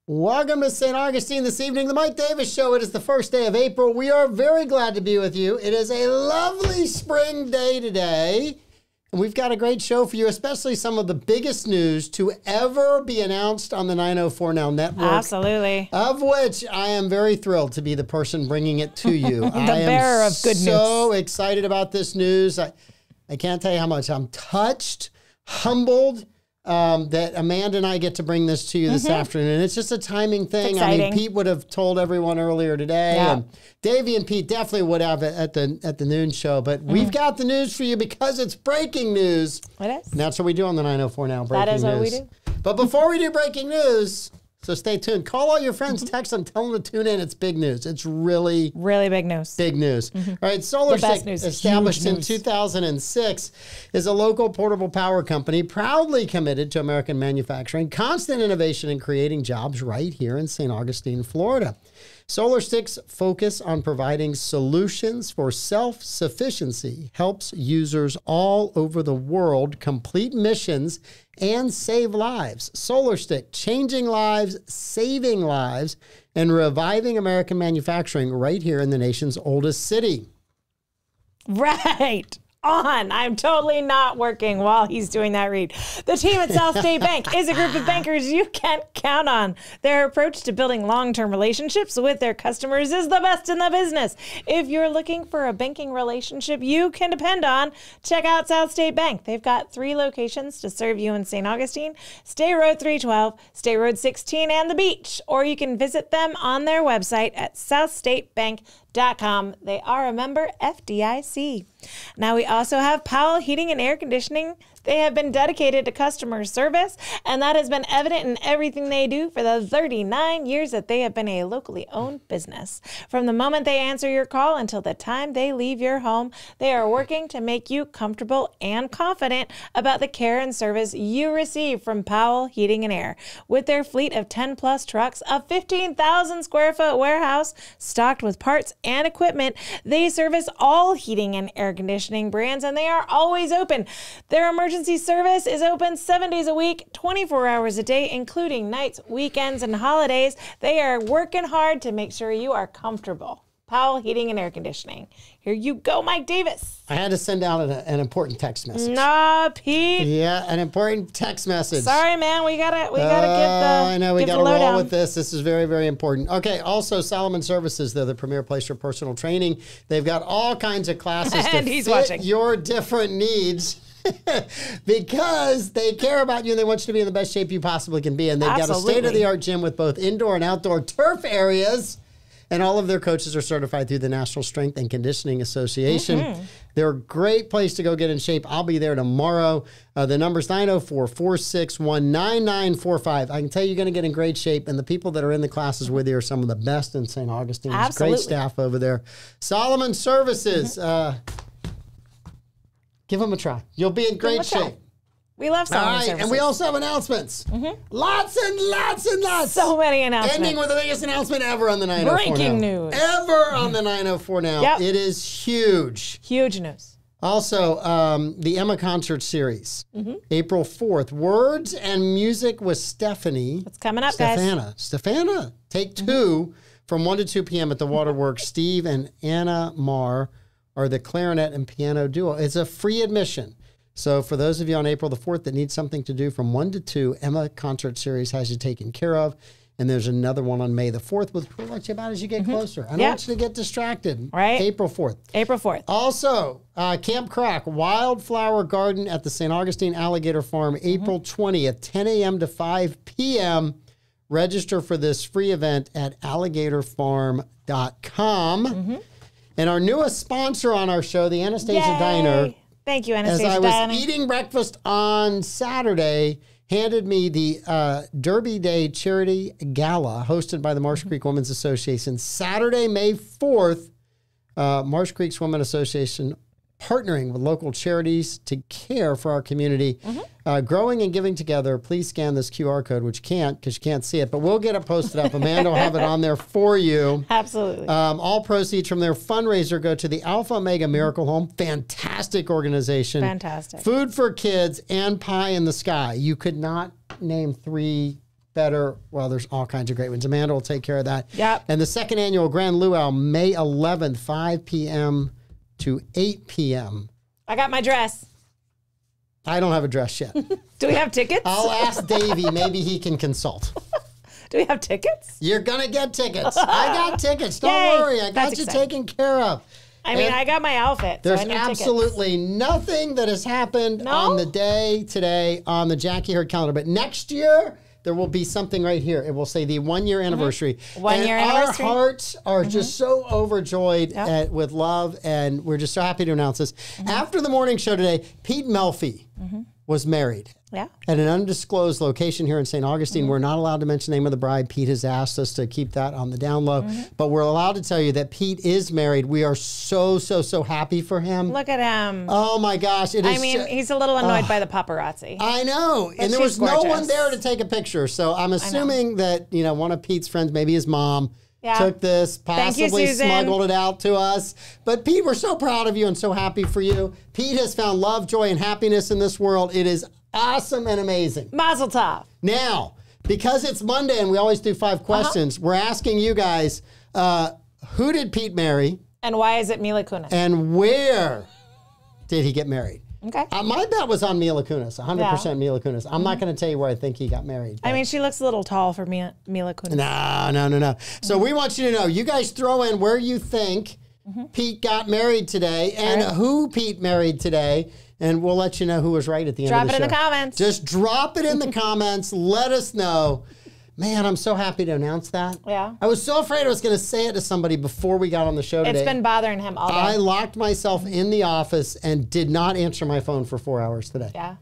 Welcome to St. Augustine this evening, the Mike Davis Show. It is the first day of April. We are very glad to be with you. It is a lovely spring day today, and we've got a great show for you, especially some of the biggest news to ever be announced on the 904 Now Network. Absolutely. Of which I am very thrilled to be the person bringing it to you. The bearer of good news. I am so excited about this news. I can't tell you how much I'm touched, humbled, that Amanda and I get to bring this to you this afternoon. It's just a timing thing. I mean, Pete would have told everyone earlier today, and Davey and Pete definitely would have it at the noon show. But we've got the news for you because it's breaking news. It is. And that's what we do on the 904 Now, breaking news. That is what we do. But before we do breaking news, so stay tuned. Call all your friends, text them, tell them to tune in. It's big news. It's really big news. Big news. All right, SolarStick, established in 2006, is a local portable power company proudly committed to American manufacturing, constant innovation, and creating jobs right here in St. Augustine, Florida. SolarStick's focus on providing solutions for self-sufficiency helps users all over the world complete missions and save lives. SolarStick, changing lives, saving lives, and reviving American manufacturing right here in the nation's oldest city. Right. On. I'm totally not working while he's doing that read. The team at South State Bank is a group of bankers you can count on. Their approach to building long-term relationships with their customers is the best in the business. If you're looking for a banking relationship you can depend on, check out South State Bank. They've got 3 locations to serve you in St. Augustine: State Road 312, State Road 16, and the beach. Or you can visit them on their website at southstatebank.com. They are a member FDIC. Now we also have Powell Heating and Air Conditioning. They have been dedicated to customer service, and that has been evident in everything they do for the 39 years that they have been a locally owned business. From the moment they answer your call until the time they leave your home, they are working to make you comfortable and confident about the care and service you receive from Powell Heating and Air. With their fleet of 10-plus trucks, a 15,000 square foot warehouse stocked with parts and equipment, they service all heating and air conditioning brands, and they are always open. Their emergency service is open 7 days a week, 24 hours a day, including nights, weekends, and holidays. They are working hard to make sure you are comfortable. Powell Heating and Air Conditioning. Here you go, Mike Davis. I had to send out an important text message. Nah, Pete. Yeah, an important text message. Sorry, man. We gotta give the I know, we gotta roll with this. This is very, very important. Okay, also Solomon Services, they're the premier place for personal training. They've got all kinds of classes to fit your different needs. Because they care about you and they want you to be in the best shape you possibly can be. And they've got a state-of-the-art gym with both indoor and outdoor turf areas. And all of their coaches are certified through the National Strength and Conditioning Association. They're a great place to go get in shape. I'll be there tomorrow. The number's 904-461-9945. I can tell you you're going to get in great shape. And the people that are in the classes with you are some of the best in St. Augustine. Great staff over there. Solomon Services. Give them a try. You'll be in great shape. We love Solomon Services. And we also have announcements. Lots and lots and lots. So many announcements. Ending with the biggest announcement ever on the 904 Breaking Now. news. Ever on the 904 Now. Yep. It is huge. Huge news. Also, the Emma Concert Series. April 4th. Words and Music with Stephanie. What's coming up, guys? Stefana. Take 2 from 1 to 2 p.m. at the Waterworks. Steve and Anna Marr are the clarinet and piano duo. It's a free admission. So for those of you on April the 4th that need something to do from 1 to 2, Emma Concert Series has you taken care of. And there's another one on May the 4th, which we'll let you about as you get closer. I don't want you to get distracted. Right. April 4th. April 4th. Also, Camp Croc, Wildflower Garden at the St. Augustine Alligator Farm, April 20th, 10 a.m. to 5 p.m. Register for this free event at alligatorfarm.com. And our newest sponsor on our show, the Anastasia Diner. Thank you, Anastasia As I Diner. was eating breakfast on Saturday, handed me the Derby Day Charity Gala hosted by the Marsh Creek Women's Association. Saturday, May 4th, Marsh Creek's Women's Association partnering with local charities to care for our community. Growing and giving together. Please scan this QR code, which you can't because you can't see it, but we'll get it posted up. Amanda will have it on there for you. Absolutely. All proceeds from their fundraiser go to the Alpha Omega Miracle Home. Fantastic organization. Fantastic. Food for Kids and Pie in the Sky. You could not name 3 better. Well, there's all kinds of great ones. Amanda will take care of that. Yep. And the second annual Grand Luau, May 11th, 5 p.m. to 8 p.m. I got my dress. I don't have a dress yet. Do we have tickets? I'll ask Davey. Maybe he can consult. Do we have tickets? You're going to get tickets. I got tickets. Don't Yay. worry. I got That's you exciting. taken care of. I mean, I got my outfit. There's so I need absolutely nothing that has happened on the day today on the Jackie Herd calendar. But next year, there will be something right here. It will say the 1 year anniversary. 1 year anniversary. Our hearts are just so overjoyed with love, and we're just so happy to announce this. After the morning show today, Pete Melfi was married. Yeah. At an undisclosed location here in St. Augustine. We're not allowed to mention the name of the bride. Pete has asked us to keep that on the down low. But we're allowed to tell you that Pete is married. We are so, so, so happy for him. Look at him. Oh, my gosh. He's a little annoyed by the paparazzi. I know. But and there was no gorgeous. one there to take a picture. So I'm assuming that, one of Pete's friends, maybe his mom, took this, possibly smuggled it out to us. But Pete, we're so proud of you and so happy for you. Pete has found love, joy, and happiness in this world. It is awesome and amazing. Mazel tov. Now, because it's Monday and we always do 5 questions, we're asking you guys, who did Pete marry? And why is it Mila Kunis? And where did he get married? Okay. My bet was on Mila Kunis, 100% Mila Kunis. I'm not going to tell you where I think he got married. I mean, she looks a little tall for Mila Kunis. No. So we want you to know, you guys throw in where you think Pete got married today and who Pete married today. And we'll let you know who was right at the end of the show. Drop it in the comments. Just drop it in the comments. Let us know. Man, I'm so happy to announce that. Yeah. I was so afraid I was going to say it to somebody before we got on the show today. It's been bothering him all day. I locked myself in the office and did not answer my phone for 4 hours today. Yeah.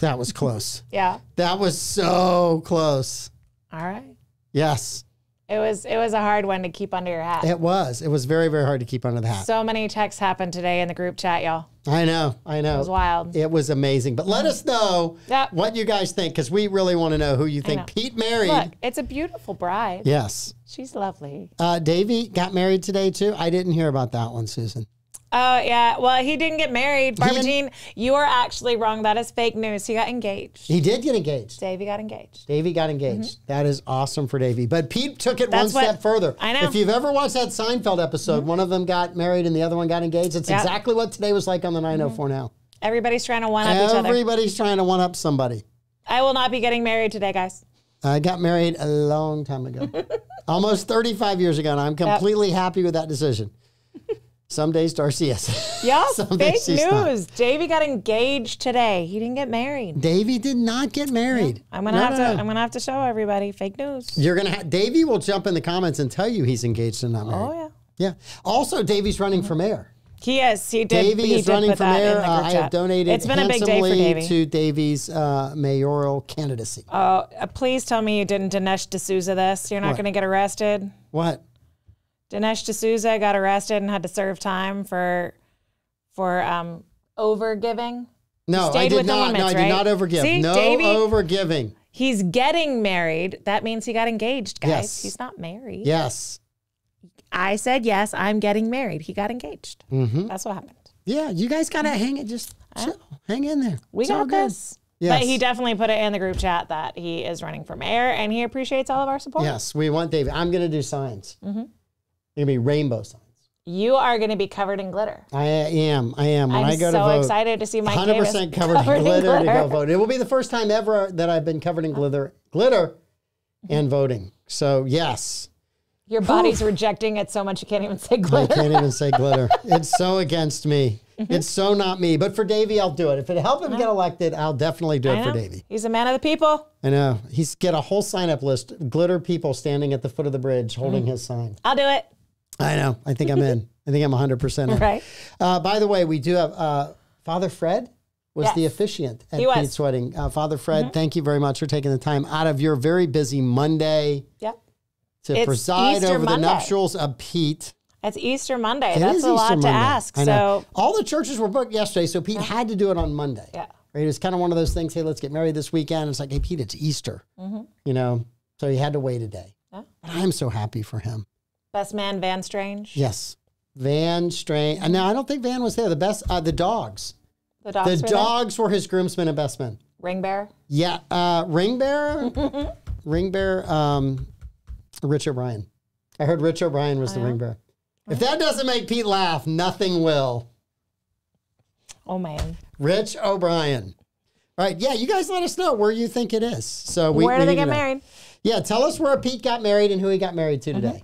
That was close. Yeah. That was so close. All right. Yes. It was a hard one to keep under your hat. It was. It was very, very hard to keep under the hat. So many texts happened today in the group chat, y'all. I know. It was wild. It was amazing. But let us know what you guys think, because we really want to know who you think Pete married. Look, it's a beautiful bride. Yes. She's lovely. Davey got married today, too? I didn't hear about that one, Susan. Oh, yeah. Well, he didn't get married. Barbara Jean, you are actually wrong. That is fake news. He got engaged. He did get engaged. Davey got engaged. Davey got engaged. That is awesome for Davey. But Pete took it one step further. I know. If you've ever watched that Seinfeld episode, one of them got married and the other one got engaged. It's exactly what today was like on the 904 Now. Everybody's trying to one-up each other. Everybody's trying to one-up somebody. I will not be getting married today, guys. I got married a long time ago. Almost 35 years ago, and I'm completely happy with that decision. Some days Darcy is. Y'all, fake news. Davey got engaged today. He didn't get married. Davey did not get married. I'm gonna have to show everybody fake news. You're gonna Davey will jump in the comments and tell you he's engaged and not married. Oh yeah. Yeah. Also, Davey's running for mayor. He is. He did. Davey is running for mayor. I have donated it's been a big day for Davey. to Davey's mayoral candidacy. Please tell me you didn't Dinesh D'Souza this. You're not going to get arrested. What? Dinesh D'Souza got arrested and had to serve time for overgiving. No, I did not. No, I did not overgive. See, no Davey, overgiving. He's getting married. That means he got engaged, guys. Yes. He's not married. Yes. I said, yes, I'm getting married. He got engaged. That's what happened. Yeah, you guys got to hang it. Just chill. Hang in there. We got this. Yes. But he definitely put it in the group chat that he is running for mayor and he appreciates all of our support. Yes, we want David. I'm going to do signs. They're going to be rainbow signs. You are going to be covered in glitter. I am. When I'm go to vote, so excited to see Mike 100% covered in glitter to go vote. It will be the first time ever that I've been covered in glitter and voting. So, yes. Your body's rejecting it so much you can't even say glitter. I can't even say glitter. It's so against me. It's so not me. But for Davey, I'll do it. If it help him get elected, I'll definitely do it for Davey. He's a man of the people. I know. He's got a whole sign-up list. Glitter people standing at the foot of the bridge holding his sign. I'll do it. I know. I think I'm in. I think I'm 100% in. Right. By the way, we do have Father Fred was the officiant at Pete's wedding. Father Fred, thank you very much for taking the time out of your very busy Monday. Yep. To preside over the nuptials of Pete. It's Easter Monday. That's a lot to ask. So all the churches were booked yesterday, so Pete had to do it on Monday. Yeah. Right? It was kind of one of those things, hey, let's get married this weekend. It's like, hey, Pete, it's Easter. You know, so he had to wait a day. Yeah. But I'm so happy for him. Best man, Van Strange. Yes. Van Strange. And now I don't think Van was there. The dogs. The dogs were his groomsmen and best men. Ring bearer? Yeah. Ring bearer? Ring bearer, Rich O'Brien. I heard Rich O'Brien was the ring bearer. If that doesn't make Pete laugh, nothing will. Oh, man. Rich O'Brien. All right. Yeah, you guys let us know where you think it is. So where do they get married? Yeah, tell us where Pete got married and who he got married to today.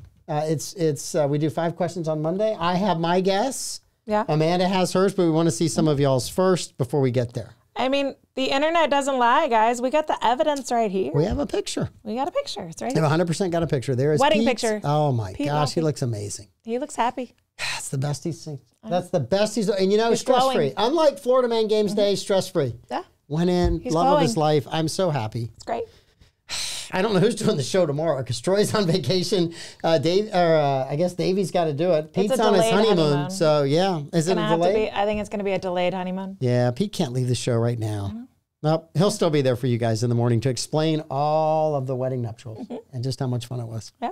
We do 5 questions on Monday. I have my guess. Yeah. Amanda has hers, but we want to see some of y'all's first before we get there. I mean, the internet doesn't lie, guys. We got the evidence right here. We have a picture. We got a picture. It's right here. We have 100% got a picture. There is wedding Pete's. Picture. Oh my gosh, he looks amazing. He looks happy. That's the best he's seen. That's the best he's, and you know, stress-free. Unlike Florida Man Games Day, stress-free. Yeah. Went in, love of his life. I'm so happy. It's great. I don't know who's doing the show tomorrow because Troy's on vacation. I guess Davey's got to do it. Pete's on his honeymoon. So, yeah. Is it a delay? I think it's going to be a delayed honeymoon. Yeah, Pete can't leave the show right now. Nope. He'll still be there for you guys in the morning to explain all of the wedding nuptials and just how much fun it was. Yeah.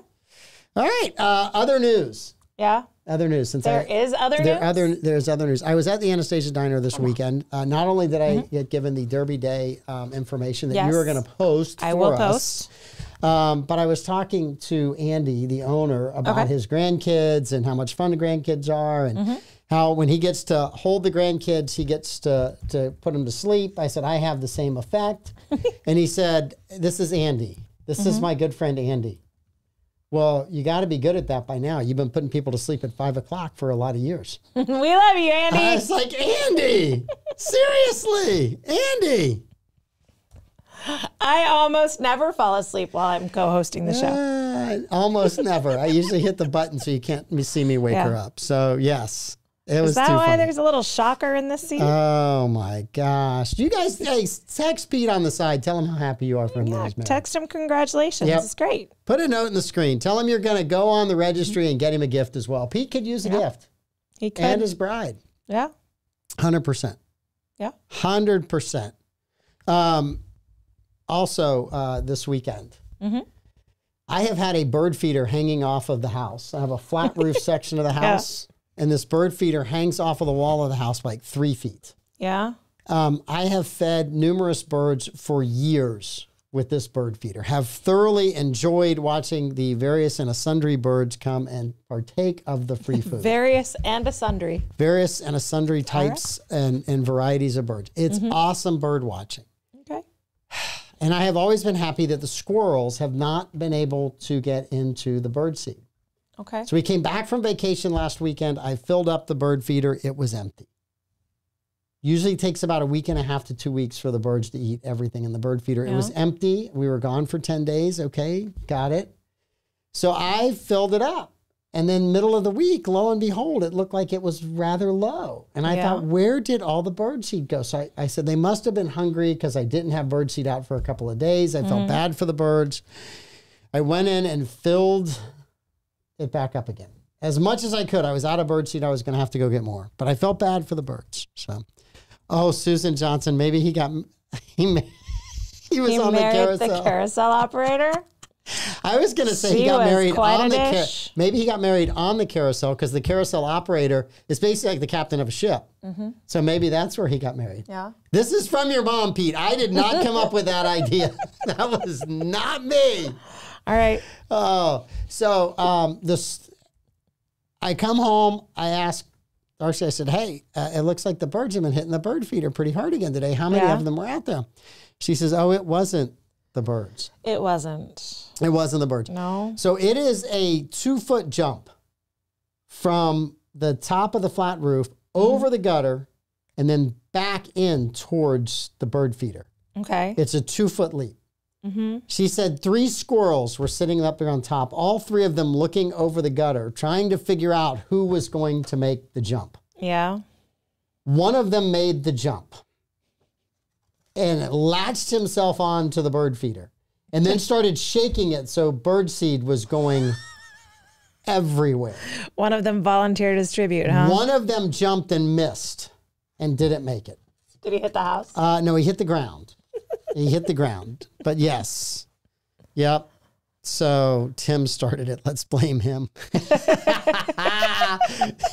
All right. Other news. Yeah. Other news. Since there's other news. I was at the Anastasia Diner this weekend. Not only did I get given the Derby Day information that you were going to post I will post. But I was talking to Andy, the owner, about his grandkids and how much fun the grandkids are and how when he gets to hold the grandkids, he gets to put them to sleep. I said, I have the same effect. And he said, this is Andy. This is my good friend Andy. Well, you got to be good at that by now. You've been putting people to sleep at 5 o'clock for a lot of years. We love you, Andy. I was like, Andy, seriously, Andy. I almost never fall asleep while I'm co-hosting the show. Almost never. I usually hit the button so you can't see me wake her up. So, yes. Is that why there's a little shocker in this scene? Oh, my gosh. You guys, text Pete on the side. Tell him how happy you are for him that he's married. Text him congratulations. Yep. It's great. Put a note in the screen. Tell him you're going to go on the registry and get him a gift as well. Pete could use a gift. He could. And his bride. Yeah. 100%. Yeah. 100%. Also, this weekend, I have had a bird feeder hanging off of the house. I have a flat roof section of the house. And this bird feeder hangs off of the wall of the house by like 3 feet. Yeah. I have fed numerous birds for years with this bird feeder. Have thoroughly enjoyed watching the various and sundry birds come and partake of the free food. Various and sundry. Various and sundry types and varieties of birds. It's awesome bird watching. Okay. And I have always been happy that the squirrels have not been able to get into the bird seed. Okay. So we came back from vacation last weekend. I filled up the bird feeder. It was empty. Usually takes about a week and a half to 2 weeks for the birds to eat everything in the bird feeder. Yeah. It was empty. We were gone for 10 days. Okay, got it. So I filled it up. And then middle of the week, lo and behold, it looked like it was rather low. And I thought, where did all the bird seed go? So I said, they must have been hungry because I didn't have bird seed out for a couple of days. I felt bad for the birds. I went in and filled it back up again. As much as I could. I was out of bird seed. I was going to have to go get more. But I felt bad for the birds. So, Susan Johnson, maybe he was on the carousel. The carousel operator? I was going to say he got married on the maybe he got married on the carousel because the carousel operator is basically like the captain of a ship. So maybe that's where he got married. Yeah. This is from your mom, Pete. I did not come up with that idea. That was not me. All right. Oh, so I come home. I ask Darcy, I said, hey, it looks like the birds have been hitting the bird feeder pretty hard again today. How many of them were out there? She says, oh, it wasn't the birds. It wasn't. It wasn't the birds. No. So it is a 2-foot jump from the top of the flat roof over the gutter and then back in towards the bird feeder. Okay. It's a 2-foot leap. She said 3 squirrels were sitting up there on top, all 3 of them looking over the gutter, trying to figure out who was going to make the jump. Yeah. One of them made the jump and latched himself onto the bird feeder and then started shaking it so bird seed was going everywhere. One of them volunteered to distribute, huh? One of them jumped and missed and didn't make it. Did he hit the house? No, he hit the ground. He hit the ground. But yes. Yep. So Tim started it. Let's blame him.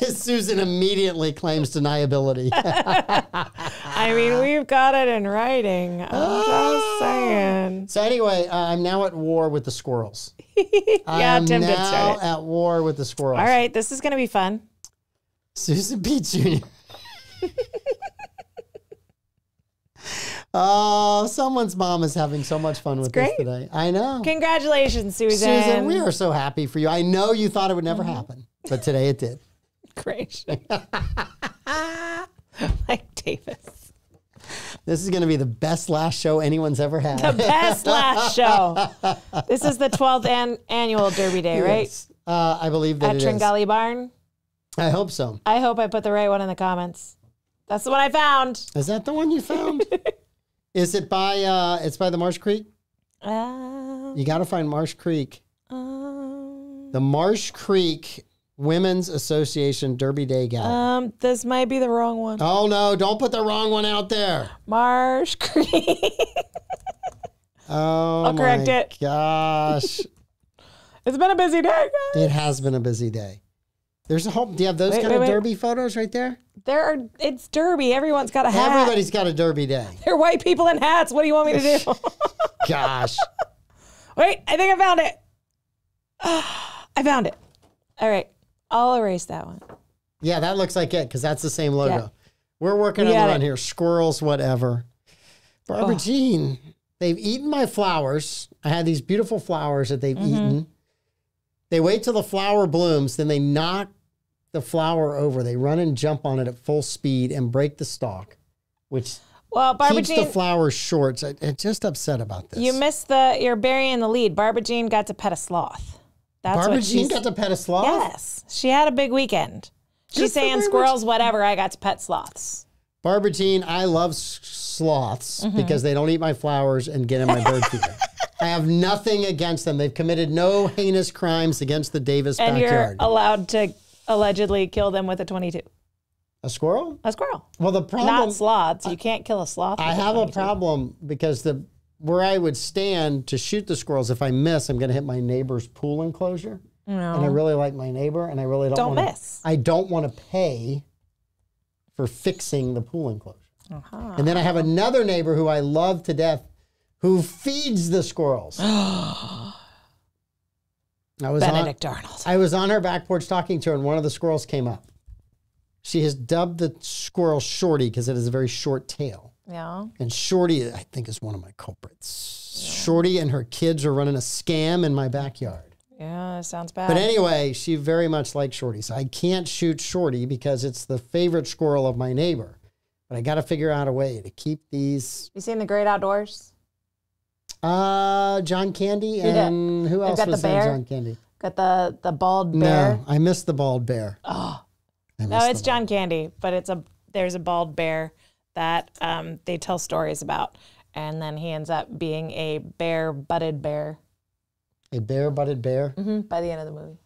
Susan immediately claims deniability. I mean, we've got it in writing. I'm just saying. So anyway, I'm now at war with the squirrels. Yeah, Tim did start it. At war with the squirrels. All right, this is going to be fun. Susan B. Jr. Oh, someone's mom is having so much fun with this today. I know. Congratulations, Susan. Susan, we are so happy for you. I know you thought it would never happen, but today it did. Great. Like Davis. This is going to be the best last show anyone's ever had. The best last show. This is the 12th annual Derby Day, right? Yes. I believe that At Tringali Barn? I hope so. I hope I put the right one in the comments. That's the one I found. Is that the one you found? Is it by, it's by the Marsh Creek? You got to find Marsh Creek. The Marsh Creek Women's Association Derby Day Gala. This might be the wrong one. Oh, no. Don't put the wrong one out there. Marsh Creek. I'll correct it. Gosh. It's been a busy day, guys. It has been a busy day. There's a whole, do you have those kind of Derby photos right there? It's Derby. Everyone's got a hat. Everybody's got a Derby day. They're white people in hats. What do you want me to do? Gosh. Wait, I think I found it. I found it. All right. I'll erase that one. Yeah, that looks like it because that's the same logo. Yeah. We're working on the run here. Squirrels, whatever. Barbara Jean, they've eaten my flowers. I had these beautiful flowers that they've eaten. They wait till the flower blooms, then they knock the flower over. They run and jump on it at full speed and break the stalk, which keeps the flowers short. So I'm just upset about this. You missed you're burying the lead. Barbara Jean got to pet a sloth. Barbara Jean got to pet a sloth? Yes. She had a big weekend. She's saying squirrels, whatever. I got to pet sloths. Barbara Jean, I love sloths because they don't eat my flowers and get in my bird feeder. I have nothing against them. They've committed no heinous crimes against the Davis backyard. And you're allowed to allegedly kill them with a .22. A squirrel? A squirrel. Well, the problem... Not sloths. You can't kill a sloth with I have a problem because where I would stand to shoot the squirrels, if I miss, I'm going to hit my neighbor's pool enclosure. No. And I really like my neighbor, and I really don't miss. I don't want to pay for fixing the pool enclosure. And then I have another neighbor who I love to death who feeds the squirrels. Benedict Arnold. I was on her back porch talking to her, and one of the squirrels came up. She has dubbed the squirrel Shorty because it has a very short tail. Yeah. And Shorty, I think, is one of my culprits. Yeah. Shorty and her kids are running a scam in my backyard. Yeah, sounds bad. But anyway, she very much likes Shorty. So I can't shoot Shorty because it's the favorite squirrel of my neighbor. But I got to figure out a way to keep these. You seen The Great Outdoors? John Candy and who else was in John Candy? Got the bald bear. No, I missed the bald bear. Oh, no, it's John Candy, but there's a bald bear that they tell stories about, and then he ends up being a bare-butted bear. A bare-butted bear? By the end of the movie.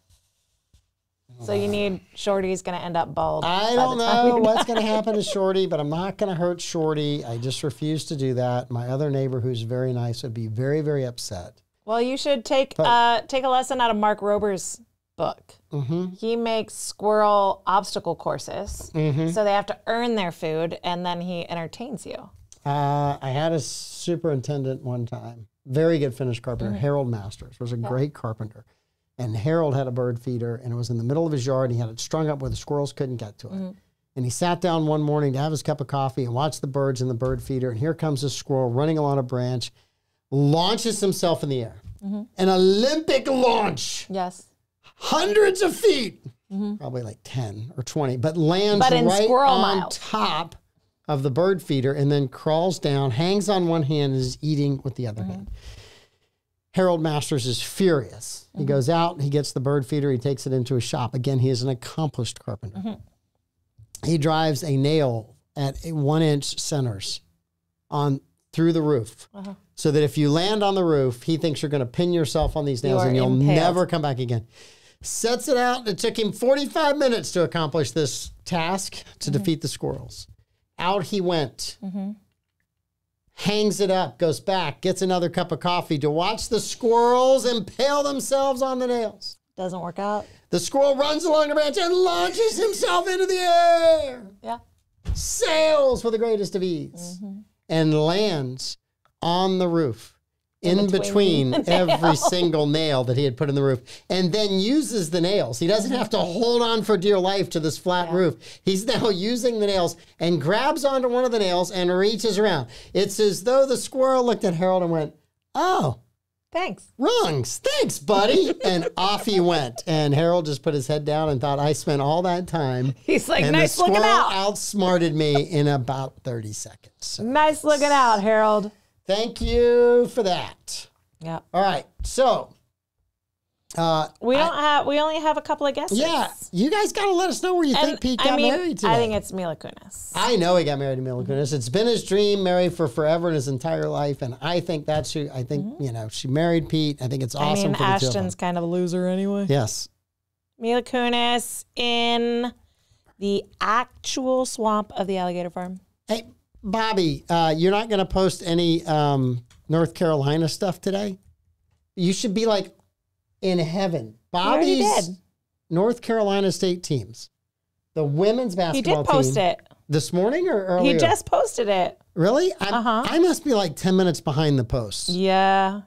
So you need Shorty's going to end up bald. I don't know what's going to happen to Shorty, but I'm not going to hurt Shorty. I just refuse to do that. My other neighbor, who's very nice, would be very, very upset. Well, you should take a lesson out of Mark Rober's book. He makes squirrel obstacle courses, so they have to earn their food, and then he entertains you. I had a superintendent one time, very good Finnish carpenter, Harold Masters, was a great carpenter. And Harold had a bird feeder, and it was in the middle of his yard, and he had it strung up where the squirrels couldn't get to it. And he sat down one morning to have his cup of coffee and watch the birds in the bird feeder, and here comes a squirrel running along a branch, launches himself in the air. An Olympic launch. Yes. Hundreds of feet, probably like 10 or 20, but lands right on top of the bird feeder and then crawls down, hangs on one hand, and is eating with the other hand. Harold Masters is furious. He goes out, he gets the bird feeder, he takes it into his shop. Again, he is an accomplished carpenter. He drives a nail at 1-inch centers through the roof. So that if you land on the roof, he thinks you're going to pin yourself on these nails and you'll never come back again. Sets it out. It took him 45 minutes to accomplish this task to defeat the squirrels. Out he went. hangs it up, goes back, gets another cup of coffee to watch the squirrels impale themselves on the nails. Doesn't work out. The squirrel runs along the branch and launches himself into the air. Yeah. Sails with the greatest of ease and lands on the roof in between every single nail that he had put in the roof, and then uses the nails. He doesn't have to hold on for dear life to this flat roof. He's now using the nails and grabs onto one of the nails and reaches around. It's as though the squirrel looked at Harold and went, "Oh, thanks. Rungs. Thanks, buddy." And off he went. And Harold just put his head down and thought, I spent all that time. He's like, and nice looking out. The squirrel outsmarted me in about 30 seconds. So, nice looking out, Harold. Thank you for that. Yeah. All right. So we only have a couple of guesses. Yeah. You guys got to let us know where you think Pete got married today. I think it's Mila Kunis. I know he got married to Mila Kunis. It's been his dream, married for forever in his entire life. And I think that's who, I think, you know, she married Pete. I think it's awesome. For Ashton's kind of a loser anyway. Yes. Mila Kunis in the actual swamp of the alligator farm. Hey, Bobby, you're not going to post any North Carolina stuff today? You should be like in heaven. Bobby's North Carolina State teams. The women's basketball team. He did post it. This morning or earlier? He just posted it. Really? I must be like 10 minutes behind the post. Yeah.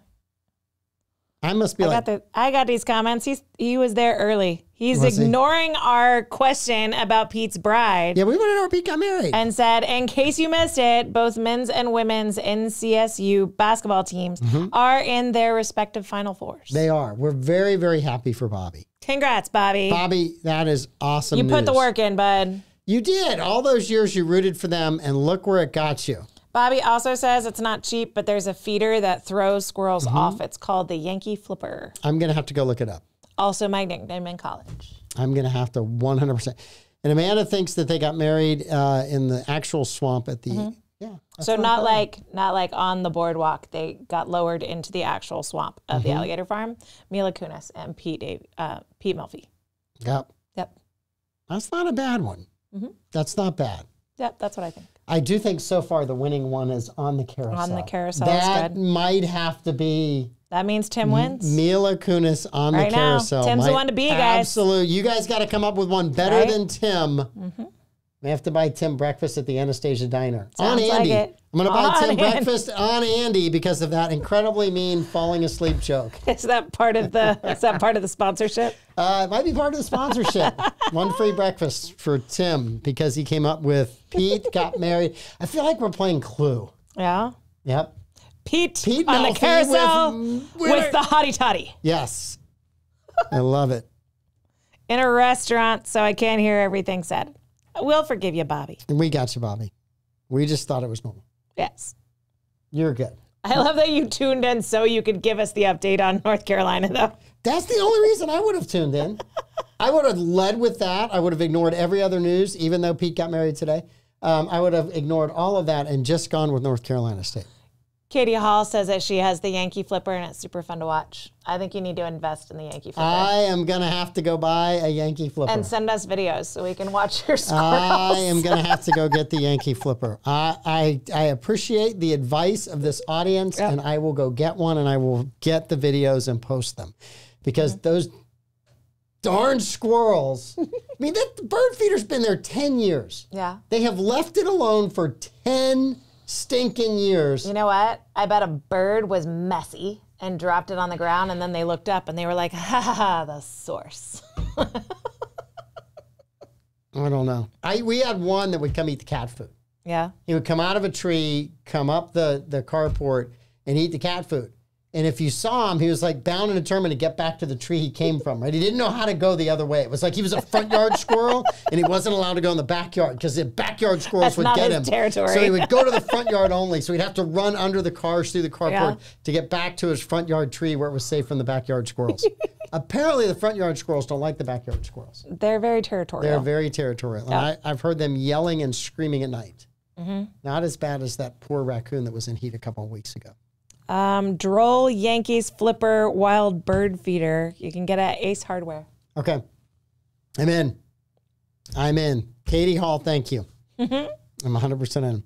I must be I got these comments. He was there early. He's ignoring our question about Pete's bride. Yeah, we want to know where Pete got married. And said, in case you missed it, both men's and women's NCSU basketball teams are in their respective Final Fours. They are. We're very, very happy for Bobby. Congrats, Bobby. Bobby, that is awesome news. You put the work in, bud. You did. All those years you rooted for them, and look where it got you. Bobby also says it's not cheap, but there's a feeder that throws squirrels off. It's called the Yankee Flipper. I'm going to have to go look it up. Also my nickname in college. I'm going to have to 100%. And Amanda thinks that they got married in the actual swamp at the... Yeah. So not like on the boardwalk. They got lowered into the actual swamp of the alligator farm. Mila Kunis and Pete Melfi. Yep. Yep. That's not a bad one. That's not bad. Yep, that's what I think. I do think so far the winning one is On the Carousel. On the Carousel that is good. Might have to be... That means Tim wins. Mila Kunis on the Carousel. Now, Tim's the one to be, guys. Absolutely. You guys got to come up with one better than Tim. We have to buy Tim breakfast at the Anastasia Diner. Sounds on Andy. Like it. I'm going to buy Tim breakfast on Andy because of that incredibly mean falling asleep joke. Is that part of the sponsorship? It might be part of the sponsorship. One free breakfast for Tim because he came up with Pete got married. I feel like we're playing Clue. Yeah. Yep. Pete on the carousel with the hottie toddy. Yes. I love it. In a restaurant, so I can't hear everything said. We'll forgive you, Bobby. We got you, Bobby. We just thought it was normal. Yes. You're good. I love that you tuned in so you could give us the update on North Carolina, though. That's the only reason I would have tuned in. I would have led with that. I would have ignored every other news, even though Pete got married today. I would have ignored all of that and just gone with North Carolina State. Katie Hall says that she has the Yankee Flipper and it's super fun to watch. I think you need to invest in the Yankee Flipper. I am going to have to go buy a Yankee Flipper. And send us videos so we can watch your squirrels. I am going to have to go get the Yankee Flipper. I appreciate the advice of this audience, and I will go get one, and I will get the videos and post them. Because those darn squirrels, I mean, that bird feeder's been there 10 years. Yeah. They have left it alone for 10 stinking years. You know what? I bet a bird was messy and dropped it on the ground, and then they looked up and they were like, ha ha ha, the source. I don't know. We had one that would come eat the cat food. Yeah. He would come out of a tree, come up the carport, and eat the cat food. And if you saw him, he was like bound and determined to get back to the tree he came from, right? He didn't know how to go the other way. It was like he was a front yard squirrel and he wasn't allowed to go in the backyard because the backyard squirrels would get him. Territory. So he would go to the front yard only. So he'd have to run under the cars through the carport to get back to his front yard tree where it was safe from the backyard squirrels. Apparently the front yard squirrels don't like the backyard squirrels. They're very territorial. They're very territorial. And I've heard them yelling and screaming at night. Not as bad as that poor raccoon that was in heat a couple of weeks ago. Droll Yankees Flipper Wild Bird Feeder. You can get it at Ace Hardware. Okay. I'm in. Katie Hall, thank you. I'm 100% in.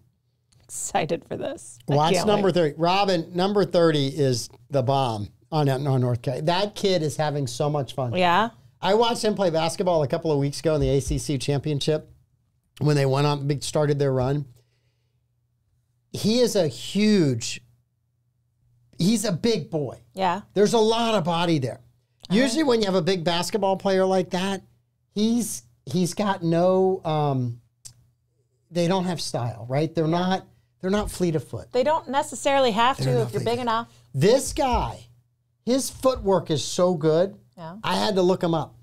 excited for this. Watch number 30. Robin, number 30 is the bomb on North Carolina. That kid is having so much fun. Yeah. I watched him play basketball a couple of weeks ago in the ACC championship when they started their run. He is he's a big boy. Yeah. There's a lot of body there. Usually when you have a big basketball player like that, he's got no, they don't have style, right? They're not fleet of foot. They don't necessarily have to if you're big enough. This guy, his footwork is so good. Yeah. I had to look him up.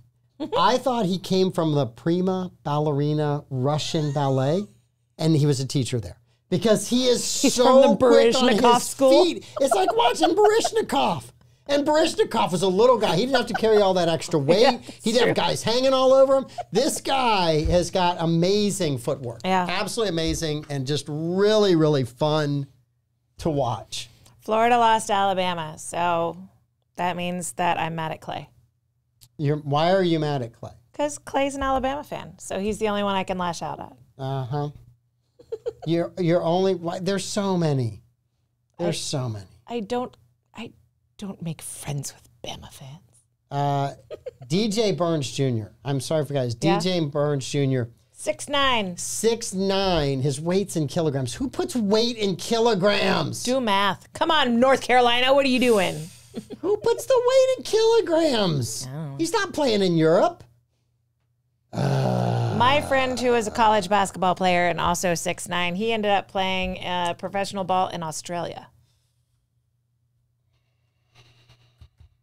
I thought he came from the Prima Ballerina Russian ballet, and he was a teacher there. Because he's so from the quick on Baryshnikov his school. feet. It's like watching Baryshnikov. And Baryshnikov was a little guy. He didn't have to carry all that extra weight. Yeah, he didn't have guys hanging all over him. This guy has got amazing footwork. Yeah. Absolutely amazing and just really, really fun to watch. Florida lost to Alabama, so that means that I'm mad at Clay. Why are you mad at Clay? Because Clay's an Alabama fan, so he's the only one I can lash out at. Uh-huh. You're only... There's so many. There's so many. I don't make friends with Bama fans. DJ Burns Jr. I'm sorry for guys. Yeah. DJ Burns Jr. 6'9". 6'9". His weight's in kilograms. Who puts weight in kilograms? Do math. Come on, North Carolina. What are you doing? Who puts the weight in kilograms? Oh. He's not playing in Europe. My friend who is a college basketball player and also 6'9", he ended up playing professional ball in Australia.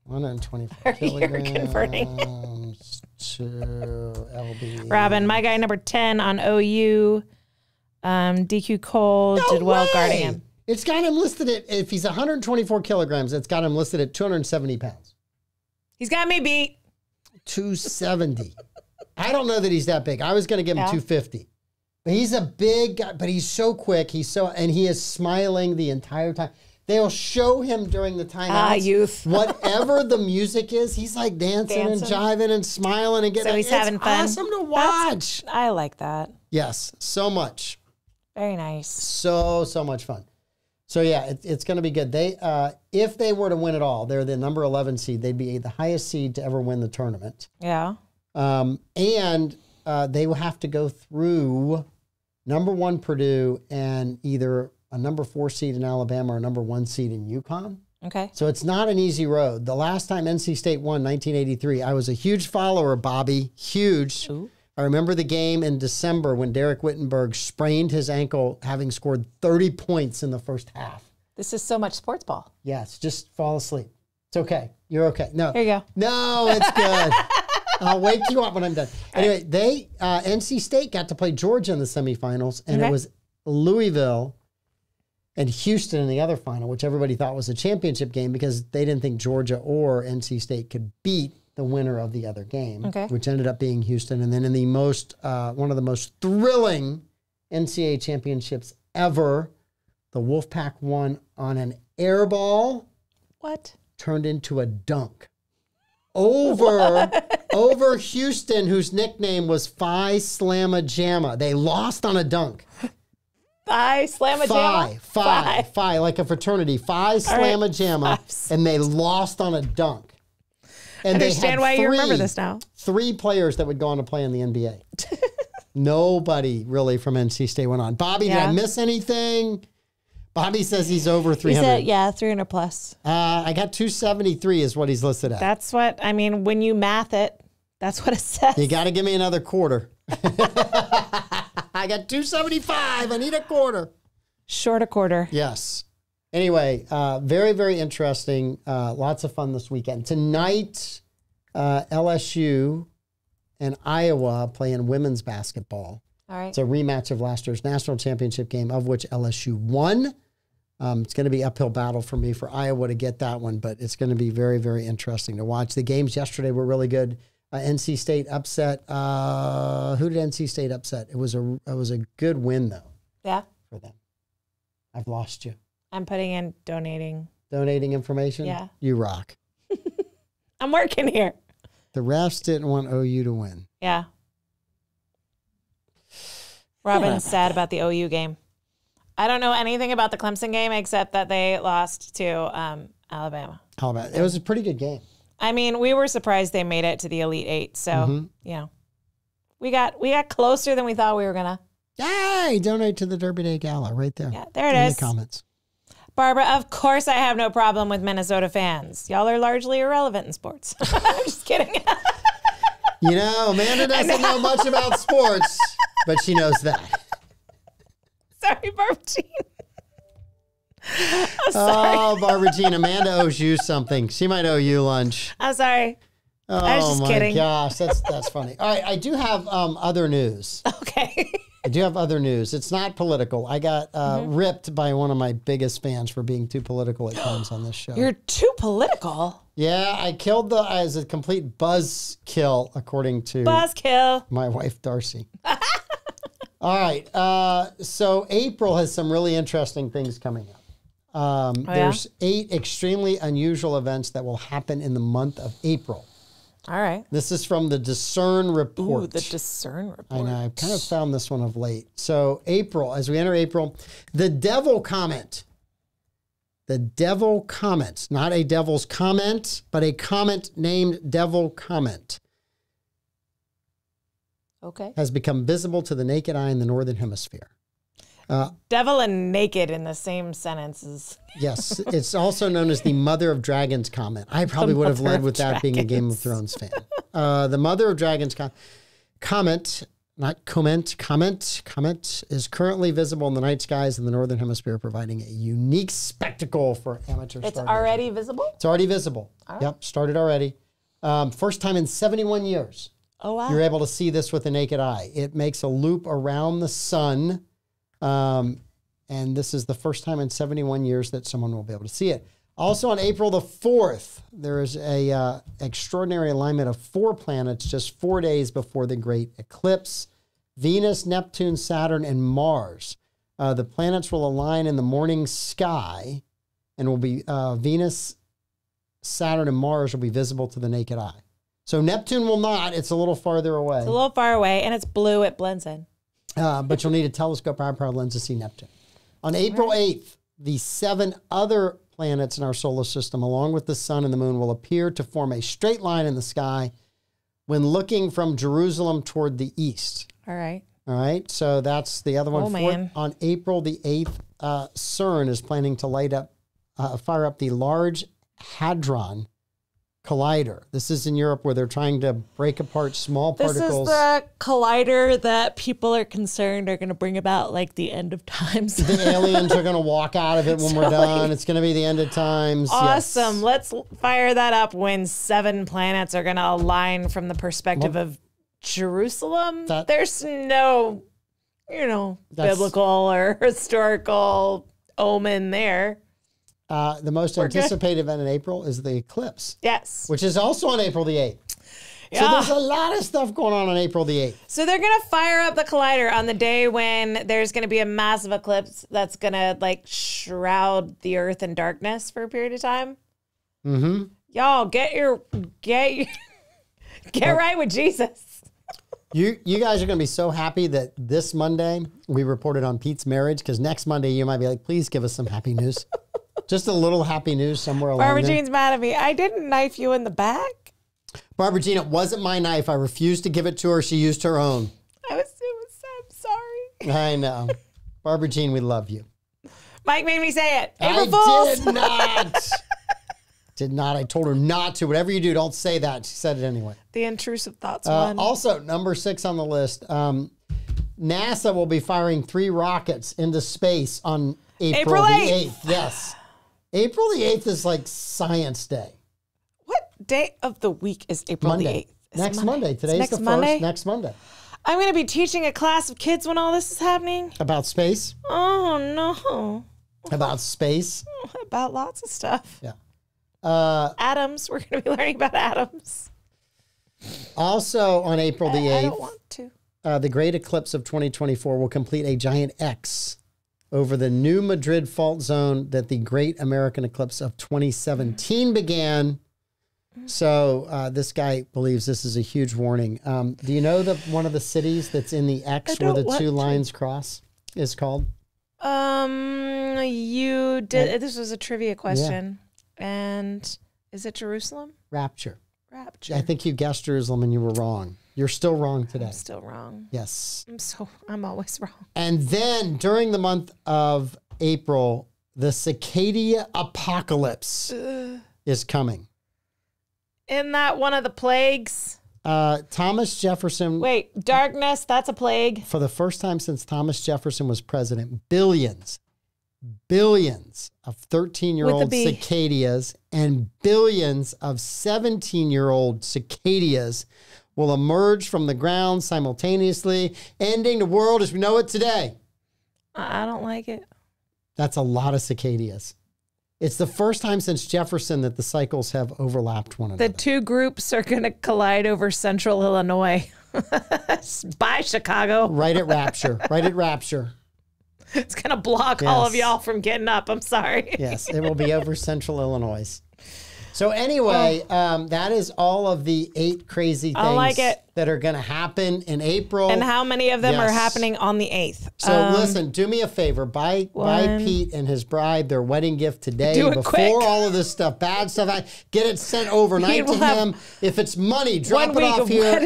124 kilograms You're converting. to LB. Robin, my guy number 10 on OU, DQ Cole, did well guarding him. It's got him listed at, if he's 124 kilograms, it's got him listed at 270 pounds. He's got me beat. 270. I don't know that he's that big. I was going to give him 250. But he's a big guy, but he's so quick. And he is smiling the entire time. They'll show him during the timeouts. Youth. Whatever the music is, he's like dancing and jiving and smiling and getting. So he's having fun. Awesome to watch. I like that. Yes, so much. Very nice. So much fun. So yeah, it's going to be good. They, if they were to win it all, they're the number 11 seed. They'd be the highest seed to ever win the tournament. Yeah. And they will have to go through number 1 Purdue and either a number 4 seed in Alabama or a number 1 seed in UConn. Okay. So it's not an easy road. The last time NC State won, 1983, I was a huge follower, Bobby. Huge. Ooh. I remember the game in December when Derek Wittenberg sprained his ankle, having scored 30 points in the first half. This is so much sports ball. Yes, just fall asleep. It's okay. You're okay. No. Here you go. No, it's good. I'll wake you up when I'm done. Anyway, NC State got to play Georgia in the semifinals, and it was Louisville and Houston in the other final, which everybody thought was a championship game because they didn't think Georgia or NC State could beat the winner of the other game, which ended up being Houston. And then in the one of the most thrilling NCAA championships ever, the Wolfpack won on an air ball. What? Turned into a dunk. Over Houston, whose nickname was Phi Slamma Jamma. They lost on a dunk. Phi Slamma Jamma? Phi, like a fraternity. Phi Slamma Jamma. And they lost on a dunk. And I understand why you remember this now. 3 players that would go on to play in the NBA. Nobody really from NC State went on. Bobby, did I miss anything? Bobby says he's over 300. He said, 300 plus. I got 273 is what he's listed at. That's what, I mean, when you math it, that's what it says. You got to give me another quarter. I got 275. I need a quarter. Short a quarter. Yes. Anyway, very, very interesting. Lots of fun this weekend. Tonight, LSU and Iowa playing women's basketball. All right. It's a rematch of last year's national championship game, of which LSU won. It's going to be an uphill battle for me for Iowa to get that one, but it's going to be very, very interesting to watch. The games yesterday were really good. NC State upset. Who did NC State upset? It was a good win, though. Yeah. For them. I've lost you. I'm putting in donating. Donating information? Yeah. You rock. I'm working here. The refs didn't want OU to win. Yeah. Robin's sad about the OU game. I don't know anything about the Clemson game except that they lost to Alabama. It was a pretty good game. I mean, we were surprised they made it to the Elite Eight. So, we got closer than we thought we were going to. Yay! Donate to the Derby Day Gala right there. Yeah, there it is. In the comments. Barbara, of course I have no problem with Minnesota fans. Y'all are largely irrelevant in sports. I'm just kidding. Amanda doesn't know much about sports, but she knows that. Sorry, Barbara Jean. I'm sorry. Oh, Barbara Jean, Amanda owes you something. She might owe you lunch. I'm sorry. Oh, I was just kidding. Gosh, that's funny. All right, I do have other news. Okay. I do have other news. It's not political. I got ripped by one of my biggest fans for being too political at times on this show. You're too political. Yeah, I killed as a complete buzzkill, according to my wife, Darcy. All right. So April has some really interesting things coming up. There's 8 extremely unusual events that will happen in the month of April. All right. This is from the Discern Report. Ooh, the Discern Report. I know. I've kind of found this one of late. So April, as we enter April, the devil comment. The devil comment. Not a devil's comment, but a comment named devil comment. Okay. Has become visible to the naked eye in the Northern Hemisphere. Devil and naked in the same sentences. Yes. It's also known as the Mother of Dragons comment. I probably would have led with that being a Game of Thrones fan. The Mother of Dragons comment, not comment, comment is currently visible in the night skies in the Northern Hemisphere, providing a unique spectacle for amateur stargazers. It's already visible? It's already visible. Yep, started already. First time in 71 years. Oh, wow. You're able to see this with the naked eye. It makes a loop around the sun. And this is the first time in 71 years that someone will be able to see it. Also on April the 4th, there is a extraordinary alignment of 4 planets just 4 days before the great eclipse. Venus, Neptune, Saturn, and Mars. The planets will align in the morning sky and will be Venus, Saturn, and Mars will be visible to the naked eye. So Neptune will not. It's a little farther away. It's a little far away, and it's blue. It blends in. But you'll need a telescope high-powered lens to see Neptune. On April 8th, the 7 other planets in our solar system, along with the sun and the moon, will appear to form a straight line in the sky when looking from Jerusalem toward the east. All right. All right. So that's the other one. Oh, man. On April the 8th, CERN is planning to fire up the Large Hadron Collider. This is in Europe where they're trying to break apart small particles. This is the collider that people are concerned are going to bring about like the end of times. The aliens are going to walk out of it when we're done. It's going to be the end of times. Awesome. Yes. Let's fire that up when 7 planets are going to align from the perspective of Jerusalem. There's no, biblical or historical omen there. The most anticipated event in April is the eclipse. Yes. Which is also on April the 8th. Yeah. So there's a lot of stuff going on April the 8th. So they're going to fire up the collider on the day when there's going to be a massive eclipse that's going to shroud the earth in darkness for a period of time. Mm-hmm. Y'all get right with Jesus. You guys are going to be so happy that this Monday we reported on Pete's marriage, because next Monday you might be like, please give us some happy news. Just a little happy news somewhere along Barbara Jean's mad at me. I didn't knife you in the back. Barbara Jean, it wasn't my knife. I refused to give it to her. She used her own. I'm sorry. I know. Barbara Jean, we love you. Mike made me say it. April Fools. Did not. Did not. I told her not to. Whatever you do, don't say that. She said it anyway. The intrusive thoughts one. Also, number 6 on the list. NASA will be firing 3 rockets into space on April the 8th. Yes. April the 8th is like Science Day. What day of the week is April the 8th? Next Monday. Today's the 1st. Next Monday. I'm going to be teaching a class of kids when all this is happening. About space? Oh, no. About space? About lots of stuff. Yeah. Atoms. We're going to be learning about atoms. Also on April the 8th. I don't want to. The great eclipse of 2024 will complete a giant X over the New Madrid fault zone that the great American eclipse of 2017 began. So this guy believes this is a huge warning. Do you know that one of the cities that's in the X where the 2 lines cross is called? You did. This was a trivia question. Yeah. And is it Jerusalem? Rapture. Rapture. I think you guessed Jerusalem and you were wrong. You're still wrong today. I'm still wrong. Yes. I'm always wrong. And then during the month of April, the cicada apocalypse is coming. Isn't that one of the plagues? Thomas Jefferson. Wait, darkness, that's a plague. For the first time since Thomas Jefferson was president, billions of 13-year-old cicadas and billions of 17-year-old cicadas will emerge from the ground simultaneously, ending the world as we know it today. I don't like it. That's a lot of cicadas. It's the first time since Jefferson that the cycles have overlapped one another. The two groups are going to collide over central Illinois. Bye, Chicago. Right at Rapture. Right at Rapture. It's going to block all of y'all from getting up. I'm sorry. Yes, it will be over central Illinois. So anyway, that is all of the 8 crazy things that are going to happen in April. And how many of them are happening on the 8th? So listen, do me a favor. Buy Pete and his bride their wedding gift today before all of this stuff, bad stuff. Get it sent overnight to him. If it's money, drop it off here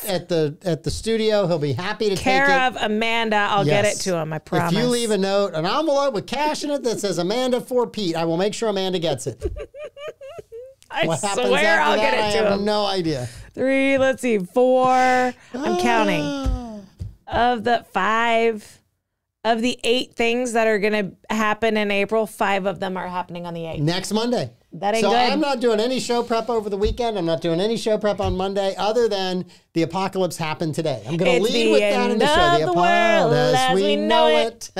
at the studio. He'll be happy to take it. Care of Amanda. I'll get it to him, I promise. If you leave a note, an envelope with cash in it that says Amanda for Pete, I will make sure Amanda gets it. I swear I'll get it to him. I have no idea. 3, let's see, 4. I'm counting. Of the 5, of the 8 things that are going to happen in April, 5 of them are happening on the 8th. Next Monday. That ain't good. So I'm not doing any show prep over the weekend. I'm not doing any show prep on Monday other than the apocalypse happened today. I'm going to lead with that in the show. The apocalypse as we know it.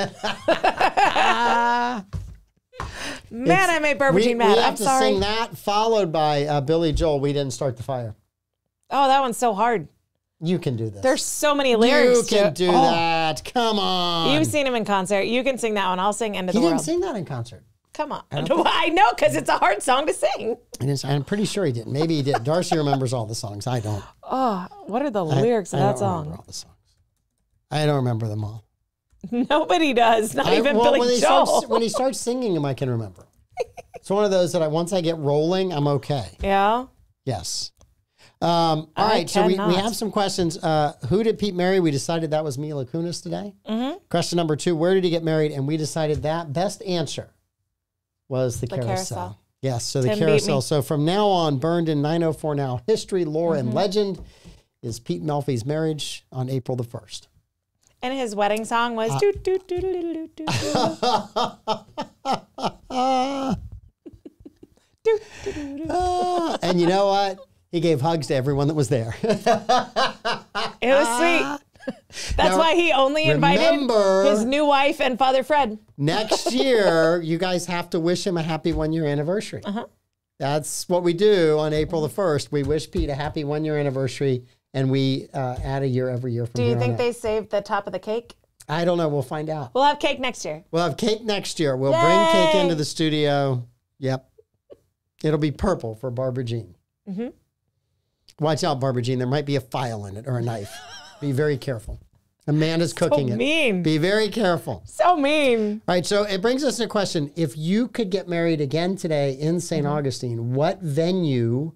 Man, I made Barbara mad. We have to sing that, followed by Billy Joel, We Didn't Start the Fire. Oh, that one's so hard. You can do this. There's so many lyrics. You can do that. Come on. You've seen him in concert. You can sing that one. I'll sing End of the World. He didn't sing that in concert. Come on. I know, because it's a hard song to sing. I'm pretty sure he did. Maybe he did. Darcy remembers all the songs. I don't. Oh, what are the lyrics of that song? I don't remember all the songs. I don't remember them all. Nobody does. Not even Billy Joel. When he starts singing them, I can remember. It's one of those that once I get rolling, I'm okay. Yeah? Yes. All right, so we have some questions. Who did Pete marry? We decided that was Mila Kunis today. Question number 2, where did he get married? And we decided that best answer was the carousel. Yes, so the carousel. So from now on, burned in 904 now, history, lore, and legend is Pete Melfi's marriage on April the 1st. And his wedding song was doo doo doo doo doo doo. And you know what? He gave hugs to everyone that was there. It was sweet. That's why he only invited his new wife and Father Fred. Next year, you guys have to wish him a happy 1-year anniversary. That's what we do on April the 1st. We wish Pete a happy 1-year anniversary, and we add a year every year from here on out. Do you think they saved the top of the cake? I don't know. We'll find out. We'll have cake next year. We'll have cake next year. We'll bring cake into the studio. Yep. It'll be purple for Barbara Jean. Watch out, Barbara Jean. There might be a file in it or a knife. Be very careful. Amanda's cooking it. Mean. Be very careful. So mean. All right, so it brings us to a question. If you could get married again today in St. Augustine, what venue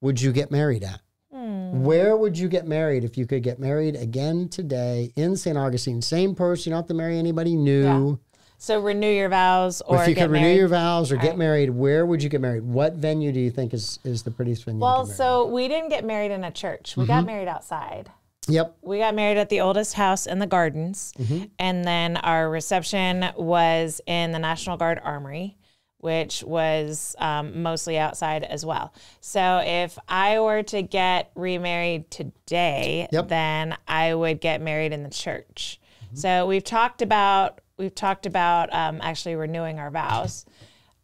would you get married at? Where would you get married if you could get married again today in St. Augustine? Same person. You don't have to marry anybody new. Yeah. So renew your vows or if you could renew your vows or All get married, where would you get married? What venue do you think is the prettiest venue? Well, so we didn't get married in a church. We got married outside. Yep. We got married at the oldest house in the gardens. And then our reception was in the National Guard Armory, which was mostly outside as well. So if I were to get remarried today, then I would get married in the church. So we've talked about actually renewing our vows.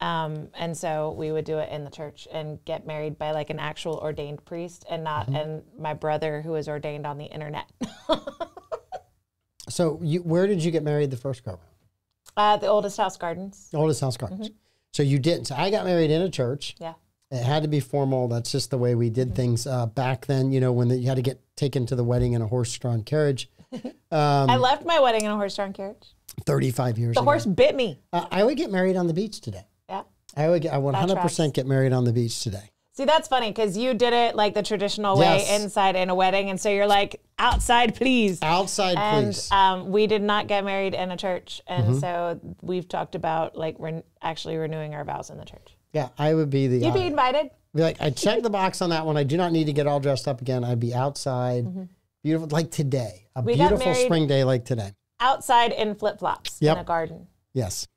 And so we would do it in the church and get married by like an actual ordained priest and not and my brother who was ordained on the internet. So where did you get married the first go around? The Oldest House Gardens. The Oldest House Gardens. So you didn't. So I got married in a church. Yeah. It had to be formal. That's just the way we did things back then, you know, when you had to get taken to the wedding in a horse-drawn carriage. I left my wedding in a horse-drawn carriage. 35 years ago. The horse bit me. I would get married on the beach today. Yeah. I would 100% get married on the beach today. See, that's funny because you did it like the traditional way inside in a wedding. And so you're like, outside, please. Outside, please. And we did not get married in a church. And so we've talked about like actually renewing our vows in the church. Yeah, I would be the... You'd be invited. Be like, I checked the box on that one. I do not need to get all dressed up again. I'd be outside. Beautiful, like today. We beautiful spring day like today. Outside in flip-flops in a garden. Yes.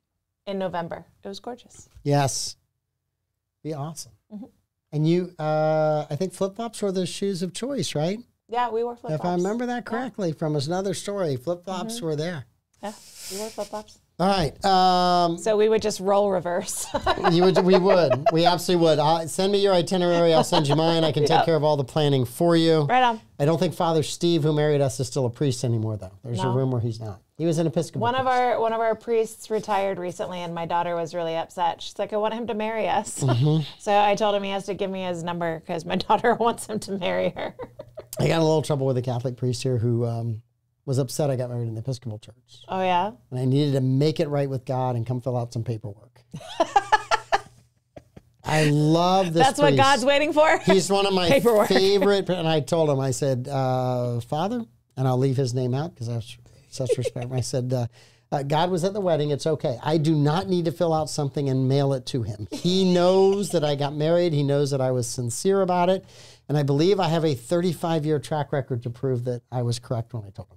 In November. It was gorgeous. Yes. Be awesome. And you, I think flip-flops were the shoes of choice, right? Yeah, we wore flip-flops. If I remember that correctly from another story, flip-flops were there. Yeah, we wore flip-flops. All right. So we would just roll reverse. We would. We absolutely would. Send me your itinerary. I'll send you mine. I can take care of all the planning for you. Right on. I don't think Father Steve, who married us, is still a priest anymore, though. There's a rumor he's not. He was an Episcopal. One of our priests retired recently, and my daughter was really upset. She's like, I want him to marry us. So I told him he has to give me his number because my daughter wants him to marry her. I got a little trouble with a Catholic priest here who was upset I got married in the Episcopal Church. Oh, yeah? And I needed to make it right with God and come fill out some paperwork. I love this That's priest. what God's waiting for? He's one of my favorite. And I told him, I said, Father, and I'll leave his name out because I have such respect. I said, God was at the wedding. It's okay. I do not need to fill out something and mail it to him. He knows that I got married. He knows that I was sincere about it. And I believe I have a 35-year track record to prove that I was correct when I told him.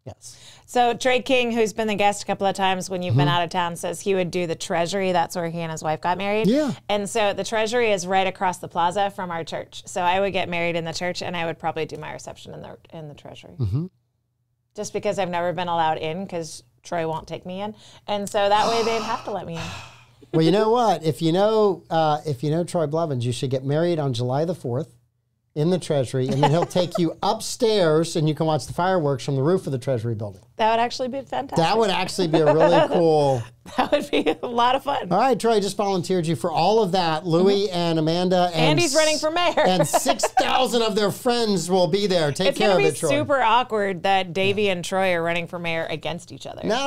Yes. So Trey King, who's been the guest a couple of times when you've been out of town, says he would do the Treasury. That's where he and his wife got married. Yeah. And so the Treasury is right across the plaza from our church. So I would get married in the church, and I would probably do my reception in the Treasury. Just because I've never been allowed in because Troy won't take me in, and so that way they'd have to let me in. Well, you know what? If you know Troy Blevins, you should get married on July the 4th. In the Treasury, and then he'll take you upstairs and you can watch the fireworks from the roof of the Treasury building. That would actually be fantastic. That would actually be a really cool... That would be a lot of fun. All right, Troy, I just volunteered you for all of that. Louie and Amanda. And Andy's running for mayor. And 6,000 of their friends will be there. Take care of it, Troy. It's going to be super awkward that Davey and Troy are running for mayor against each other. No.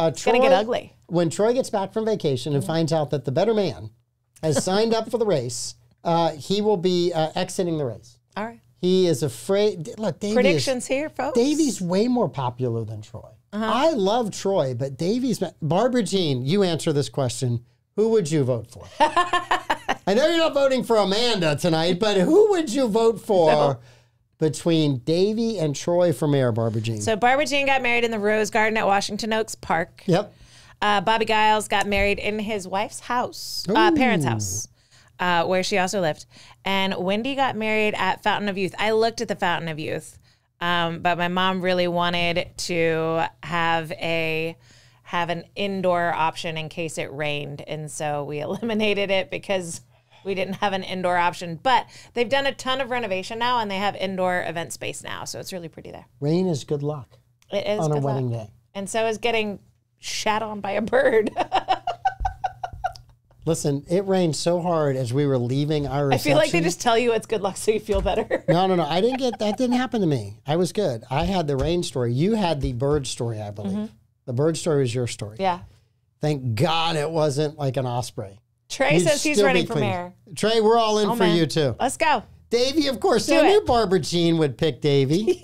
It's going to get ugly. When Troy gets back from vacation and finds out that the better man has signed up for the race, he will be exiting the race. All right. He is afraid. Look, predictions here, folks. Davey's way more popular than Troy. I love Troy, but Davey's... Barbara Jean, you answer this question. Who would you vote for? I know you're not voting for Amanda tonight, but who would you vote for between Davey and Troy for mayor, Barbara Jean? So Barbara Jean got married in the Rose Garden at Washington Oaks Park. Yep. Bobby Giles got married in his wife's house, parents' house. Where she also lived. And Wendy got married at Fountain of Youth. I looked at the Fountain of Youth, but my mom really wanted to have an indoor option in case it rained. And so we eliminated it because we didn't have an indoor option. But they've done a ton of renovation now, and they have indoor event space now. So it's really pretty there. Rain is good luck. It is on good a wedding luck. day. And so is getting shat on by a bird. Listen, it rained so hard as we were leaving our reception. I feel like they just tell you it's good luck so you feel better. No. I didn't get that. Didn't happen to me. I was good. I had the rain story. You had the bird story, I believe. The bird story was your story. Yeah. Thank God it wasn't like an osprey. Trey says he's running for mayor. Trey, we're all in for you too. Let's go. Davey, of course. I knew Barbara Jean would pick Davey.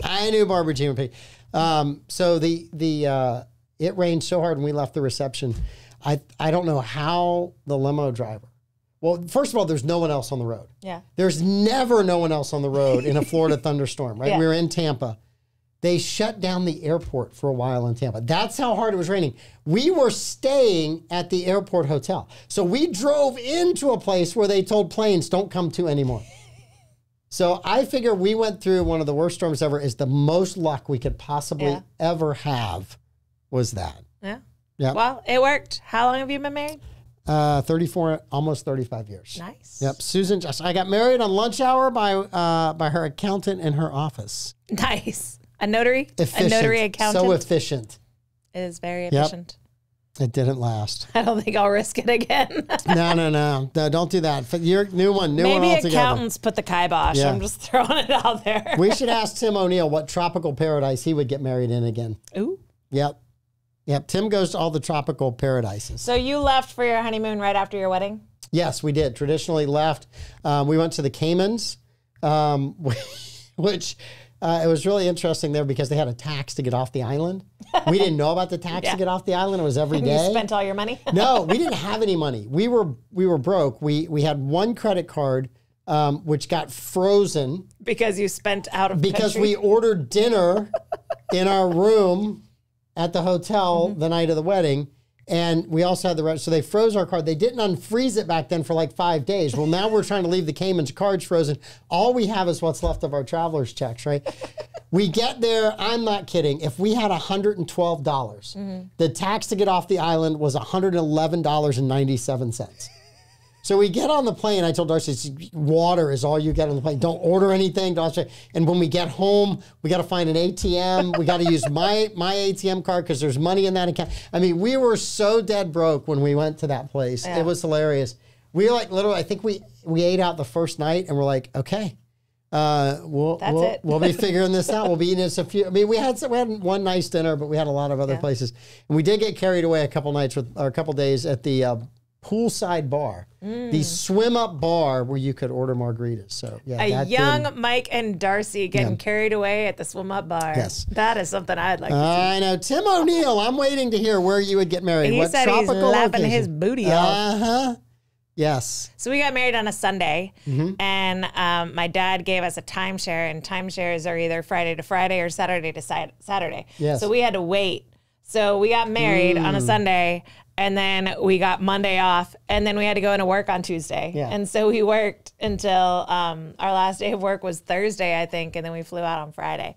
I knew Barbara Jean would pick. So it rained so hard when we left the reception. I don't know how the limo driver. Well, first of all, there's no one else on the road. Yeah. There's never no one else on the road in a Florida thunderstorm, right? Yeah. We were in Tampa. They shut down the airport for a while in Tampa. That's how hard it was raining. We were staying at the airport hotel. So we drove into a place where they told planes don't come to anymore. So I figure we went through one of the worst storms ever. Is the most luck we could possibly ever have was that. Yeah. Yeah. Well, it worked. How long have you been married? 34, almost 35 years. Nice. Yep. Susan, I got married on lunch hour by her accountant in her office. Nice. A notary? Efficient. A notary accountant? So efficient. It is very efficient. Yep. It didn't last. I don't think I'll risk it again. No, don't do that. Your new one altogether. Maybe accountants put the kibosh. Yeah. I'm just throwing it out there. We should ask Tim O'Neill what tropical paradise he would get married in again. Ooh. Yep. Yep. Tim goes to all the tropical paradises. So you left for your honeymoon right after your wedding? Yes, we did. Traditionally left. We went to the Caymans, which it was really interesting there because they had a tax to get off the island. We didn't know about the tax to get off the island. It was every day. You spent all your money? No, we didn't have any money. We were broke. We had one credit card, which got frozen because you spent out of because country. we ordered dinner in our room at the hotel the night of the wedding. And we also had the rest. So they froze our card. They didn't unfreeze it back then for like 5 days. Well, now we're trying to leave the Caymans cards frozen. All we have is what's left of our traveler's checks, right? We get there. I'm not kidding. If we had $112, the tax to get off the island was $111.97. So we get on the plane. I told Darcy, water is all you get on the plane. Don't order anything. And when we get home, we got to find an ATM. We got to use my ATM card because there's money in that account. I mean, we were so dead broke when we went to that place. Yeah. It was hilarious. We were like literally, I think we ate out the first night and we're like, okay, we'll be figuring this out. We'll be eating this a few. I mean, we had one nice dinner, but we had a lot of other places. And we did get carried away a couple days at the poolside bar, the swim up bar where you could order margaritas. So yeah, young Mike and Darcy getting carried away at the swim up bar. Yes, that is something I'd like to see. I know. Tim O'Neill, I'm waiting to hear where you would get married. He said he's lapping his booty off. Uh-huh. Yes. So we got married on a Sunday, and my dad gave us a timeshare, and timeshares are either Friday to Friday or Saturday to Saturday. Yes. So we had to wait. So we got married on a Sunday, and then we got Monday off, and then we had to go into work on Tuesday. Yeah. And so we worked until our last day of work was Thursday, I think, and then we flew out on Friday.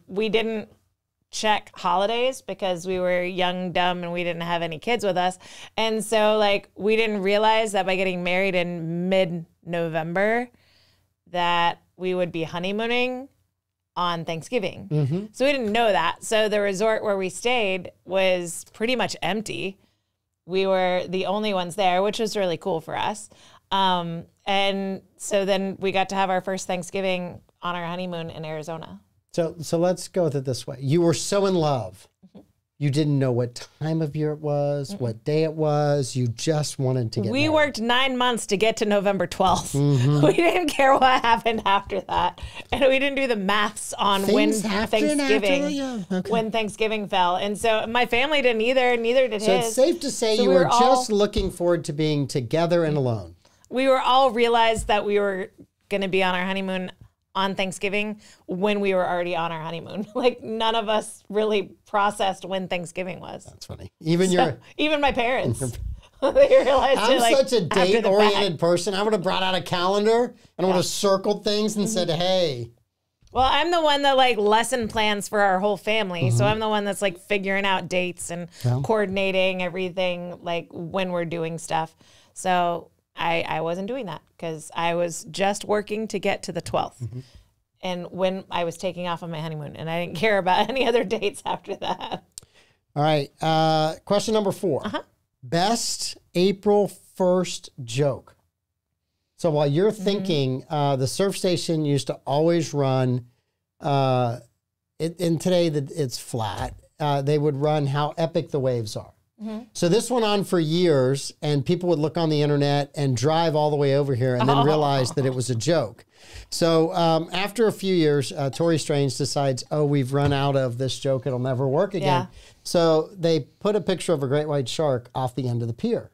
We didn't check holidays because we were young, dumb, and we didn't have any kids with us. And so like we didn't realize that by getting married in mid-November that we would be honeymooning on Thanksgiving. So we didn't know that. So the resort where we stayed was pretty much empty. We were the only ones there, which was really cool for us. And so then we got to have our first Thanksgiving on our honeymoon in Arizona. So let's go with it this way. You were so in love. You didn't know what time of year it was, what day it was. You just wanted to get married. Worked 9 months to get to November 12th. We didn't care what happened after that. And we didn't do the maths on when Thanksgiving fell. And so my family didn't either, neither did his. So it's safe to say you were just looking forward to being together and alone. We were all realized that we were going to be on our honeymoon on Thanksgiving when we were already on our honeymoon. Like none of us really processed when Thanksgiving was. That's funny. Even my parents. They realized I'm such a date-oriented person. I would have brought out a calendar and I would have circled things and said, hey. Well, I'm the one that like lesson plans for our whole family. So I'm the one that's like figuring out dates and coordinating everything like when we're doing stuff. So I wasn't doing that because I was just working to get to the 12th. And when I was taking off on my honeymoon, and I didn't care about any other dates after that. All right. Question number 4. Best April 1st joke. So while you're thinking, the surf station used to always run, and today it's flat, they would run How Epic the Waves Are. So this went on for years, and people would look on the internet and drive all the way over here and then realize that it was a joke. So after a few years, Tori Strange decides, we've run out of this joke. It'll never work again. So they put a picture of a great white shark off the end of the pier.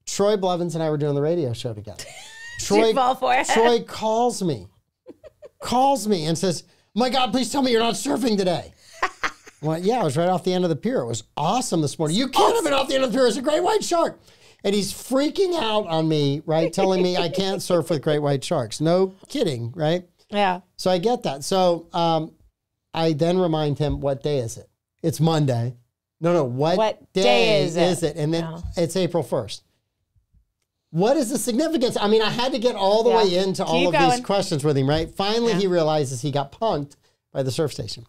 Troy Blevins and I were doing the radio show together. Troy calls me and says, my God, please tell me you're not surfing today. Well, yeah, I was right off the end of the pier. It was awesome this morning. You can't have been off the end of the pier. It's a great white shark. And he's freaking out on me, right? Telling me I can't surf with great white sharks. No kidding, right? Yeah. So I get that. So I then remind him, what day is it? It's Monday. No, what day is it? And then it's April 1st. What is the significance? I mean, I had to get all the way into all of these questions with him, right? Finally, he realizes he got punked by the surf station.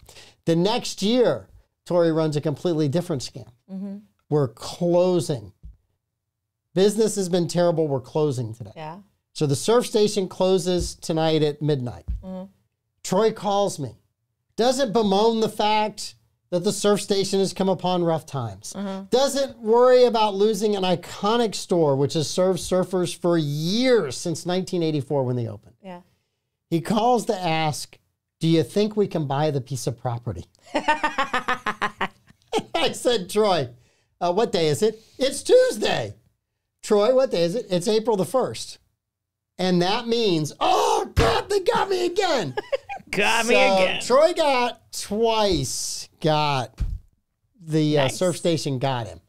The next year, Tori runs a completely different scam. We're closing. Business has been terrible. We're closing today. Yeah. So the surf station closes tonight at midnight. Troy calls me. Doesn't bemoan the fact that the surf station has come upon rough times. Doesn't worry about losing an iconic store, which has served surfers for years, since 1984 when they opened. Yeah. He calls to ask, do you think we can buy the piece of property? I said, Troy, what day is it? It's Tuesday. Troy, what day is it? It's April the 1st. And that means, oh, God, they got me again. Got me again. Troy got the surf station got him.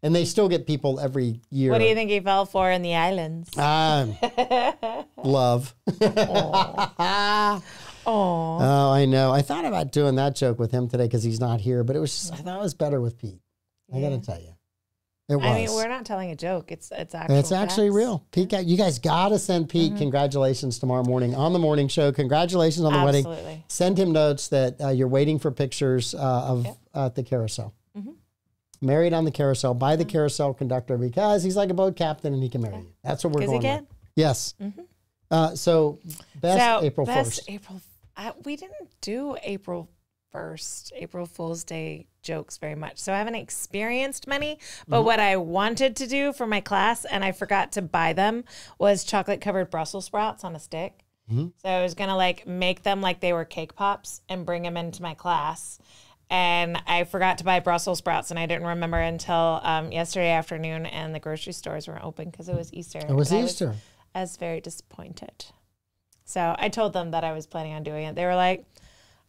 And they still get people every year. What do you think he fell for in the islands? Love. Oh, I know. I thought about doing that joke with him today because he's not here, but I thought it was better with Pete. I got to tell you. It was. I mean, we're not telling a joke. It's actually real. Pete, you guys got to send Pete congratulations tomorrow morning on the morning show. Congratulations on the wedding. Send him notes that you're waiting for pictures of at the carousel. Married on the carousel by the carousel conductor because he's like a boat captain and he can marry you. That's what we're going with. Yes. So April 1st. We didn't do April 1st, April Fool's Day jokes very much. So I haven't experienced many, but what I wanted to do for my class, and I forgot to buy them, was chocolate covered Brussels sprouts on a stick. So I was going to make them like they were cake pops and bring them into my class. And I forgot to buy Brussels sprouts, and I didn't remember until yesterday afternoon, and the grocery stores weren't open because it was Easter. It was Easter. I was very disappointed. So I told them that I was planning on doing it. They were like,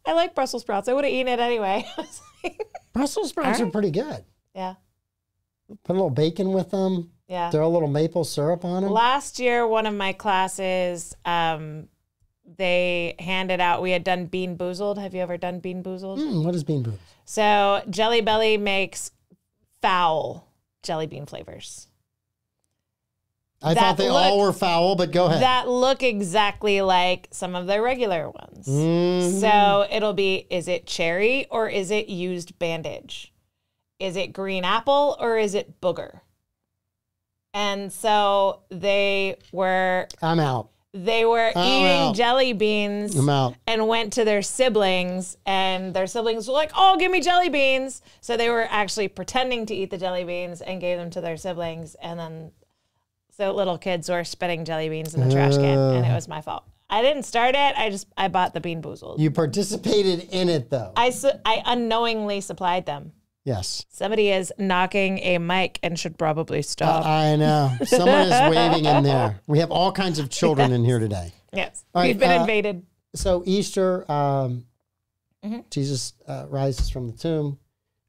I like Brussels sprouts. I would have eaten it anyway. Brussels sprouts are pretty good. Yeah. Put a little bacon with them. Yeah. Throw a little maple syrup on them. Last year, one of my classes, they handed out, we had done Bean Boozled. Have you ever done Bean Boozled? What is Bean Boozled? So Jelly Belly makes foul jelly bean flavors. I thought they all were foul, but go ahead. That look exactly like some of their regular ones. So it'll be, is it cherry or is it used bandage? Is it green apple or is it booger? And so they were... I'm out. They were eating jelly beans and went to their siblings, and their siblings were like, oh, give me jelly beans. So they were actually pretending to eat the jelly beans and gave them to their siblings. And then so little kids were spitting jelly beans in the trash can, and it was my fault. I didn't start it. I bought the Bean Boozled. You participated in it, though. I unknowingly supplied them. Yes. Somebody is knocking a mic and should probably stop. I know. Someone is waving in there. We have all kinds of children in here today. Yes. We've been invaded. So Easter, Jesus rises from the tomb.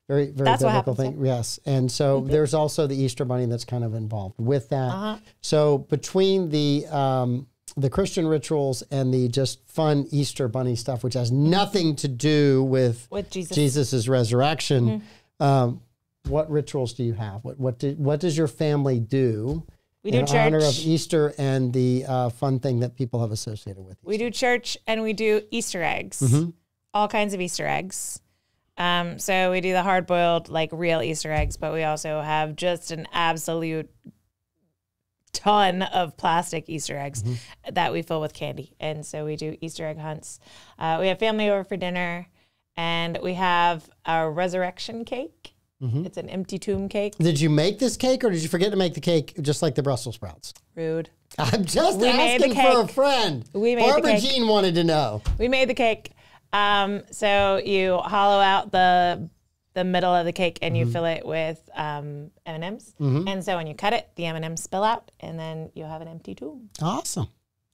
Very, very biblical thing. Yes. And so there's also the Easter bunny that's kind of involved with that. So between the Christian rituals and the just fun Easter bunny stuff, which has nothing to do with Jesus's resurrection, what rituals do you have? What does your family do in honor of Easter and the fun thing that people have associated with Easter? We do church and we do Easter eggs, all kinds of Easter eggs. So we do the hard-boiled, like real Easter eggs, but we also have just an absolute ton of plastic Easter eggs that we fill with candy. And so we do Easter egg hunts. We have family over for dinner, and we have a resurrection cake. It's an empty tomb cake. Did you make this cake, or did you forget to make the cake just like the Brussels sprouts? Rude. I'm just asking for a friend. Barbara Jean wanted to know. We made the cake. So you hollow out the middle of the cake and you fill it with M&Ms. And so when you cut it, the M&Ms spill out, and then you have an empty tomb. Awesome.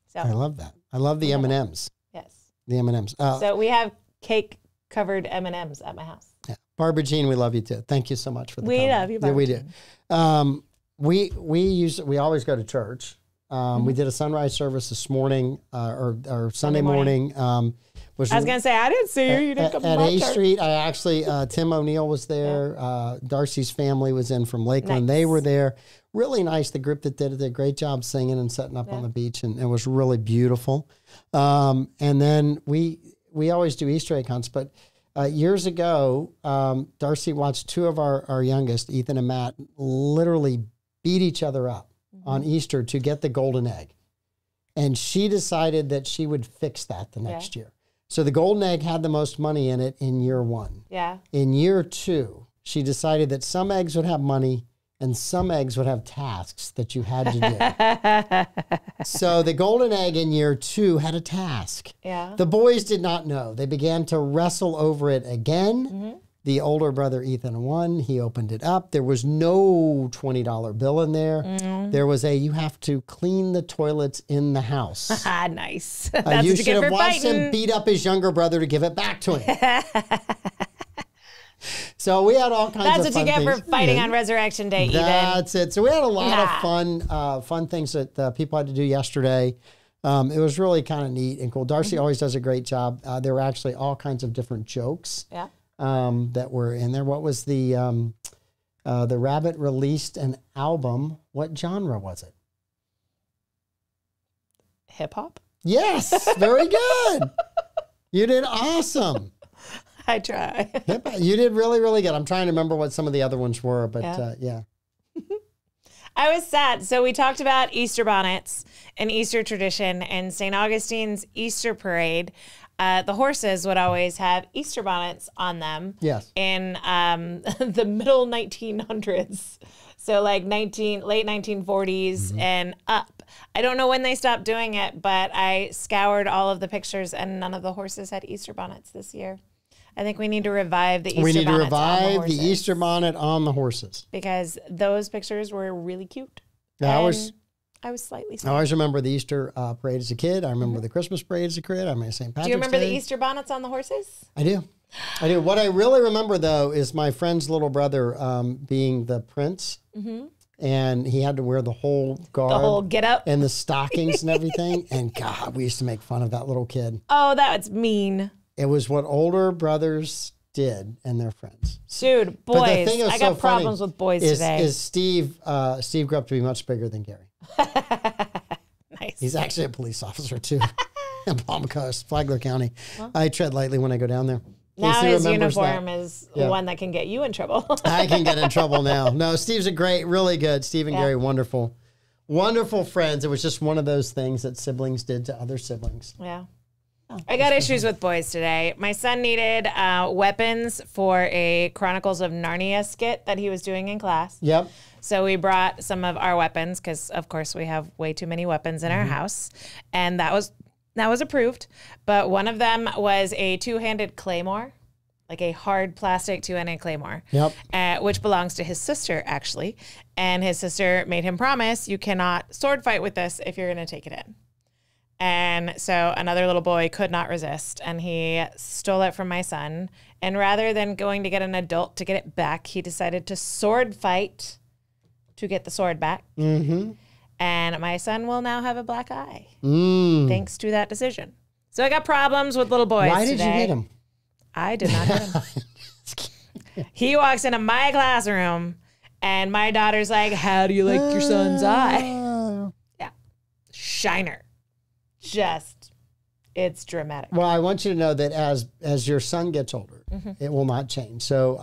So I love that. I love the M&Ms. Yes. The M&Ms. So we have cake-covered M&Ms at my house. Yeah. Barbara Jean, we love you too. Thank you so much for the comment. Love you, Barbara. Yeah, we do. We always go to church. We did a sunrise service this morning, or Sunday morning. I was going to say, I didn't see you. You didn't come at A Street. I actually, Tim O'Neill was there. Yeah. Darcy's family was in from Lakeland. Nice. They were there. Really nice. The group that did it did a great job singing and setting up on the beach, and it was really beautiful. And then we always do Easter egg hunts, but years ago, Darcy watched two of our youngest, Ethan and Matt, literally beat each other up on Easter to get the golden egg. And she decided that she would fix that the next year. So the golden egg had the most money in it in year 1. Yeah. In year 2, she decided that some eggs would have money and some eggs would have tasks that you had to do. So the golden egg in year 2 had a task. Yeah. The boys did not know. They began to wrestle over it again. The older brother, Ethan, won. He opened it up. There was no $20 bill in there. There was you have to clean the toilets in the house. Nice. That's what you should have watched him beat up his younger brother to give it back to him. So we had all kinds of fun That's what you get for fighting on Resurrection Day, Ethan. That's it. So we had a lot of fun things that people had to do yesterday. It was really kind of neat and cool. Darcy always does a great job. There were actually all kinds of different jokes that were in there. What was the Rabbit released an album. What genre was it? Hip hop? Yes, very good. You did awesome. I try. You did really, really good. I'm trying to remember what some of the other ones were, but yeah. I was sad. So we talked about Easter bonnets and Easter tradition and St. Augustine's Easter parade. The horses would always have Easter bonnets on them. Yes. In the middle 1900s. So like late 1940s and up. I don't know when they stopped doing it, but I scoured all of the pictures and none of the horses had Easter bonnets this year. I think we need to revive the Easter bonnets. We need to revive the Easter bonnet on the horses. Because those pictures were really cute. Yeah, I was slightly sad. I always remember the Easter parade as a kid. I remember the Christmas parade as a kid. I remember St. Patrick's Day. Do you remember the Easter bonnets on the horses? I do. What I really remember, though, is my friend's little brother being the prince. And he had to wear the whole garb. The whole get up. And the stockings and everything. And God, we used to make fun of that little kid. Oh, that's mean. It was what older brothers did and their friends. Dude, boys. I got problems with boys today. Is Steve grew up to be much bigger than Gary. Nice. He's actually a police officer, too. In Palm Coast, Flagler County. Well, I tread lightly when I go down there. Now his uniform is one that can get you in trouble. I can get in trouble now. No, Steve's really good. Steve and Gary, wonderful. Wonderful friends. It was just one of those things that siblings did to other siblings. Yeah. I got issues with boys today. My son needed weapons for a Chronicles of Narnia skit that he was doing in class. Yep. So we brought some of our weapons because, of course, we have way too many weapons in our house. And that was approved. But one of them was a two-handed claymore, like a hard plastic two-handed claymore, which belongs to his sister, actually. And his sister made him promise, you cannot sword fight with this if you're going to take it in. And so another little boy could not resist, and he stole it from my son. And rather than going to get an adult to get it back, he decided to sword fight to get the sword back. And my son will now have a black eye, thanks to that decision. So I got problems with little boys. Why did you hit him? I did not hit him. He walks into my classroom, and my daughter's like, "How do you like your son's eye?" Yeah, shiner. It's dramatic. Well, I want you to know that as your son gets older, it will not change. So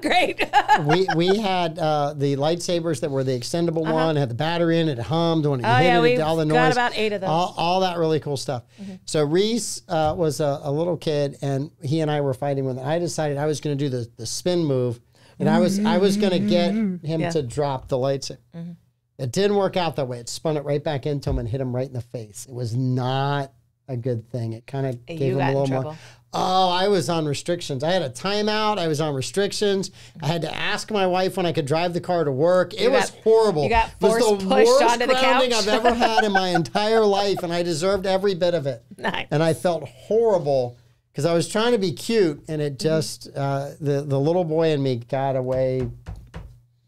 great. we had the lightsabers that were the extendable one, had the battery in it, hummed when it hit it, all the noise. Got about 8 of those. All that really cool stuff. So Reese was a little kid, and he and I were fighting with it. I decided I was going to do the spin move, and I was going to get him to drop the lightsaber. It didn't work out that way. It spun it right back into him and hit him right in the face. It was not a good thing. It kind of gave him a little more. Oh, I was on restrictions. I had a timeout. I was on restrictions. I had to ask my wife when I could drive the car to work. It was horrible. You got force pushed onto the couch. It was the worst grounding I've ever had in my entire life, and I deserved every bit of it. Nice. And I felt horrible because I was trying to be cute, and it just, the little boy in me got away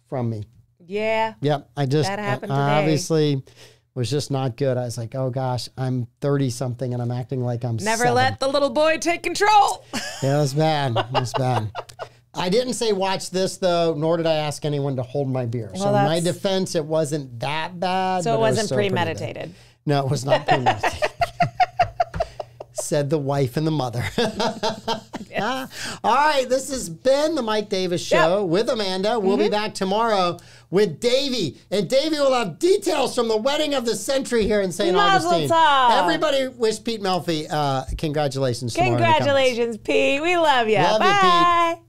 from me. Yeah. Yep. That happened today. Obviously was just not good. I was like, oh gosh, I'm 30 something and I'm acting like I'm Never 7. let the little boy take control. Yeah, it was bad. It was bad. I didn't say watch this though, nor did I ask anyone to hold my beer. So in my defense, it wasn't that bad. So it wasn't premeditated. No, it was not premeditated. said the wife and the mother. All right, this has been the Mike Davis Show with Amanda. We'll be back tomorrow with Davey. And Davey will have details from the wedding of the century here in St. Augustine. Everybody wish Pete Melfi congratulations tomorrow. Congratulations, Pete. We love you. Love you, Pete.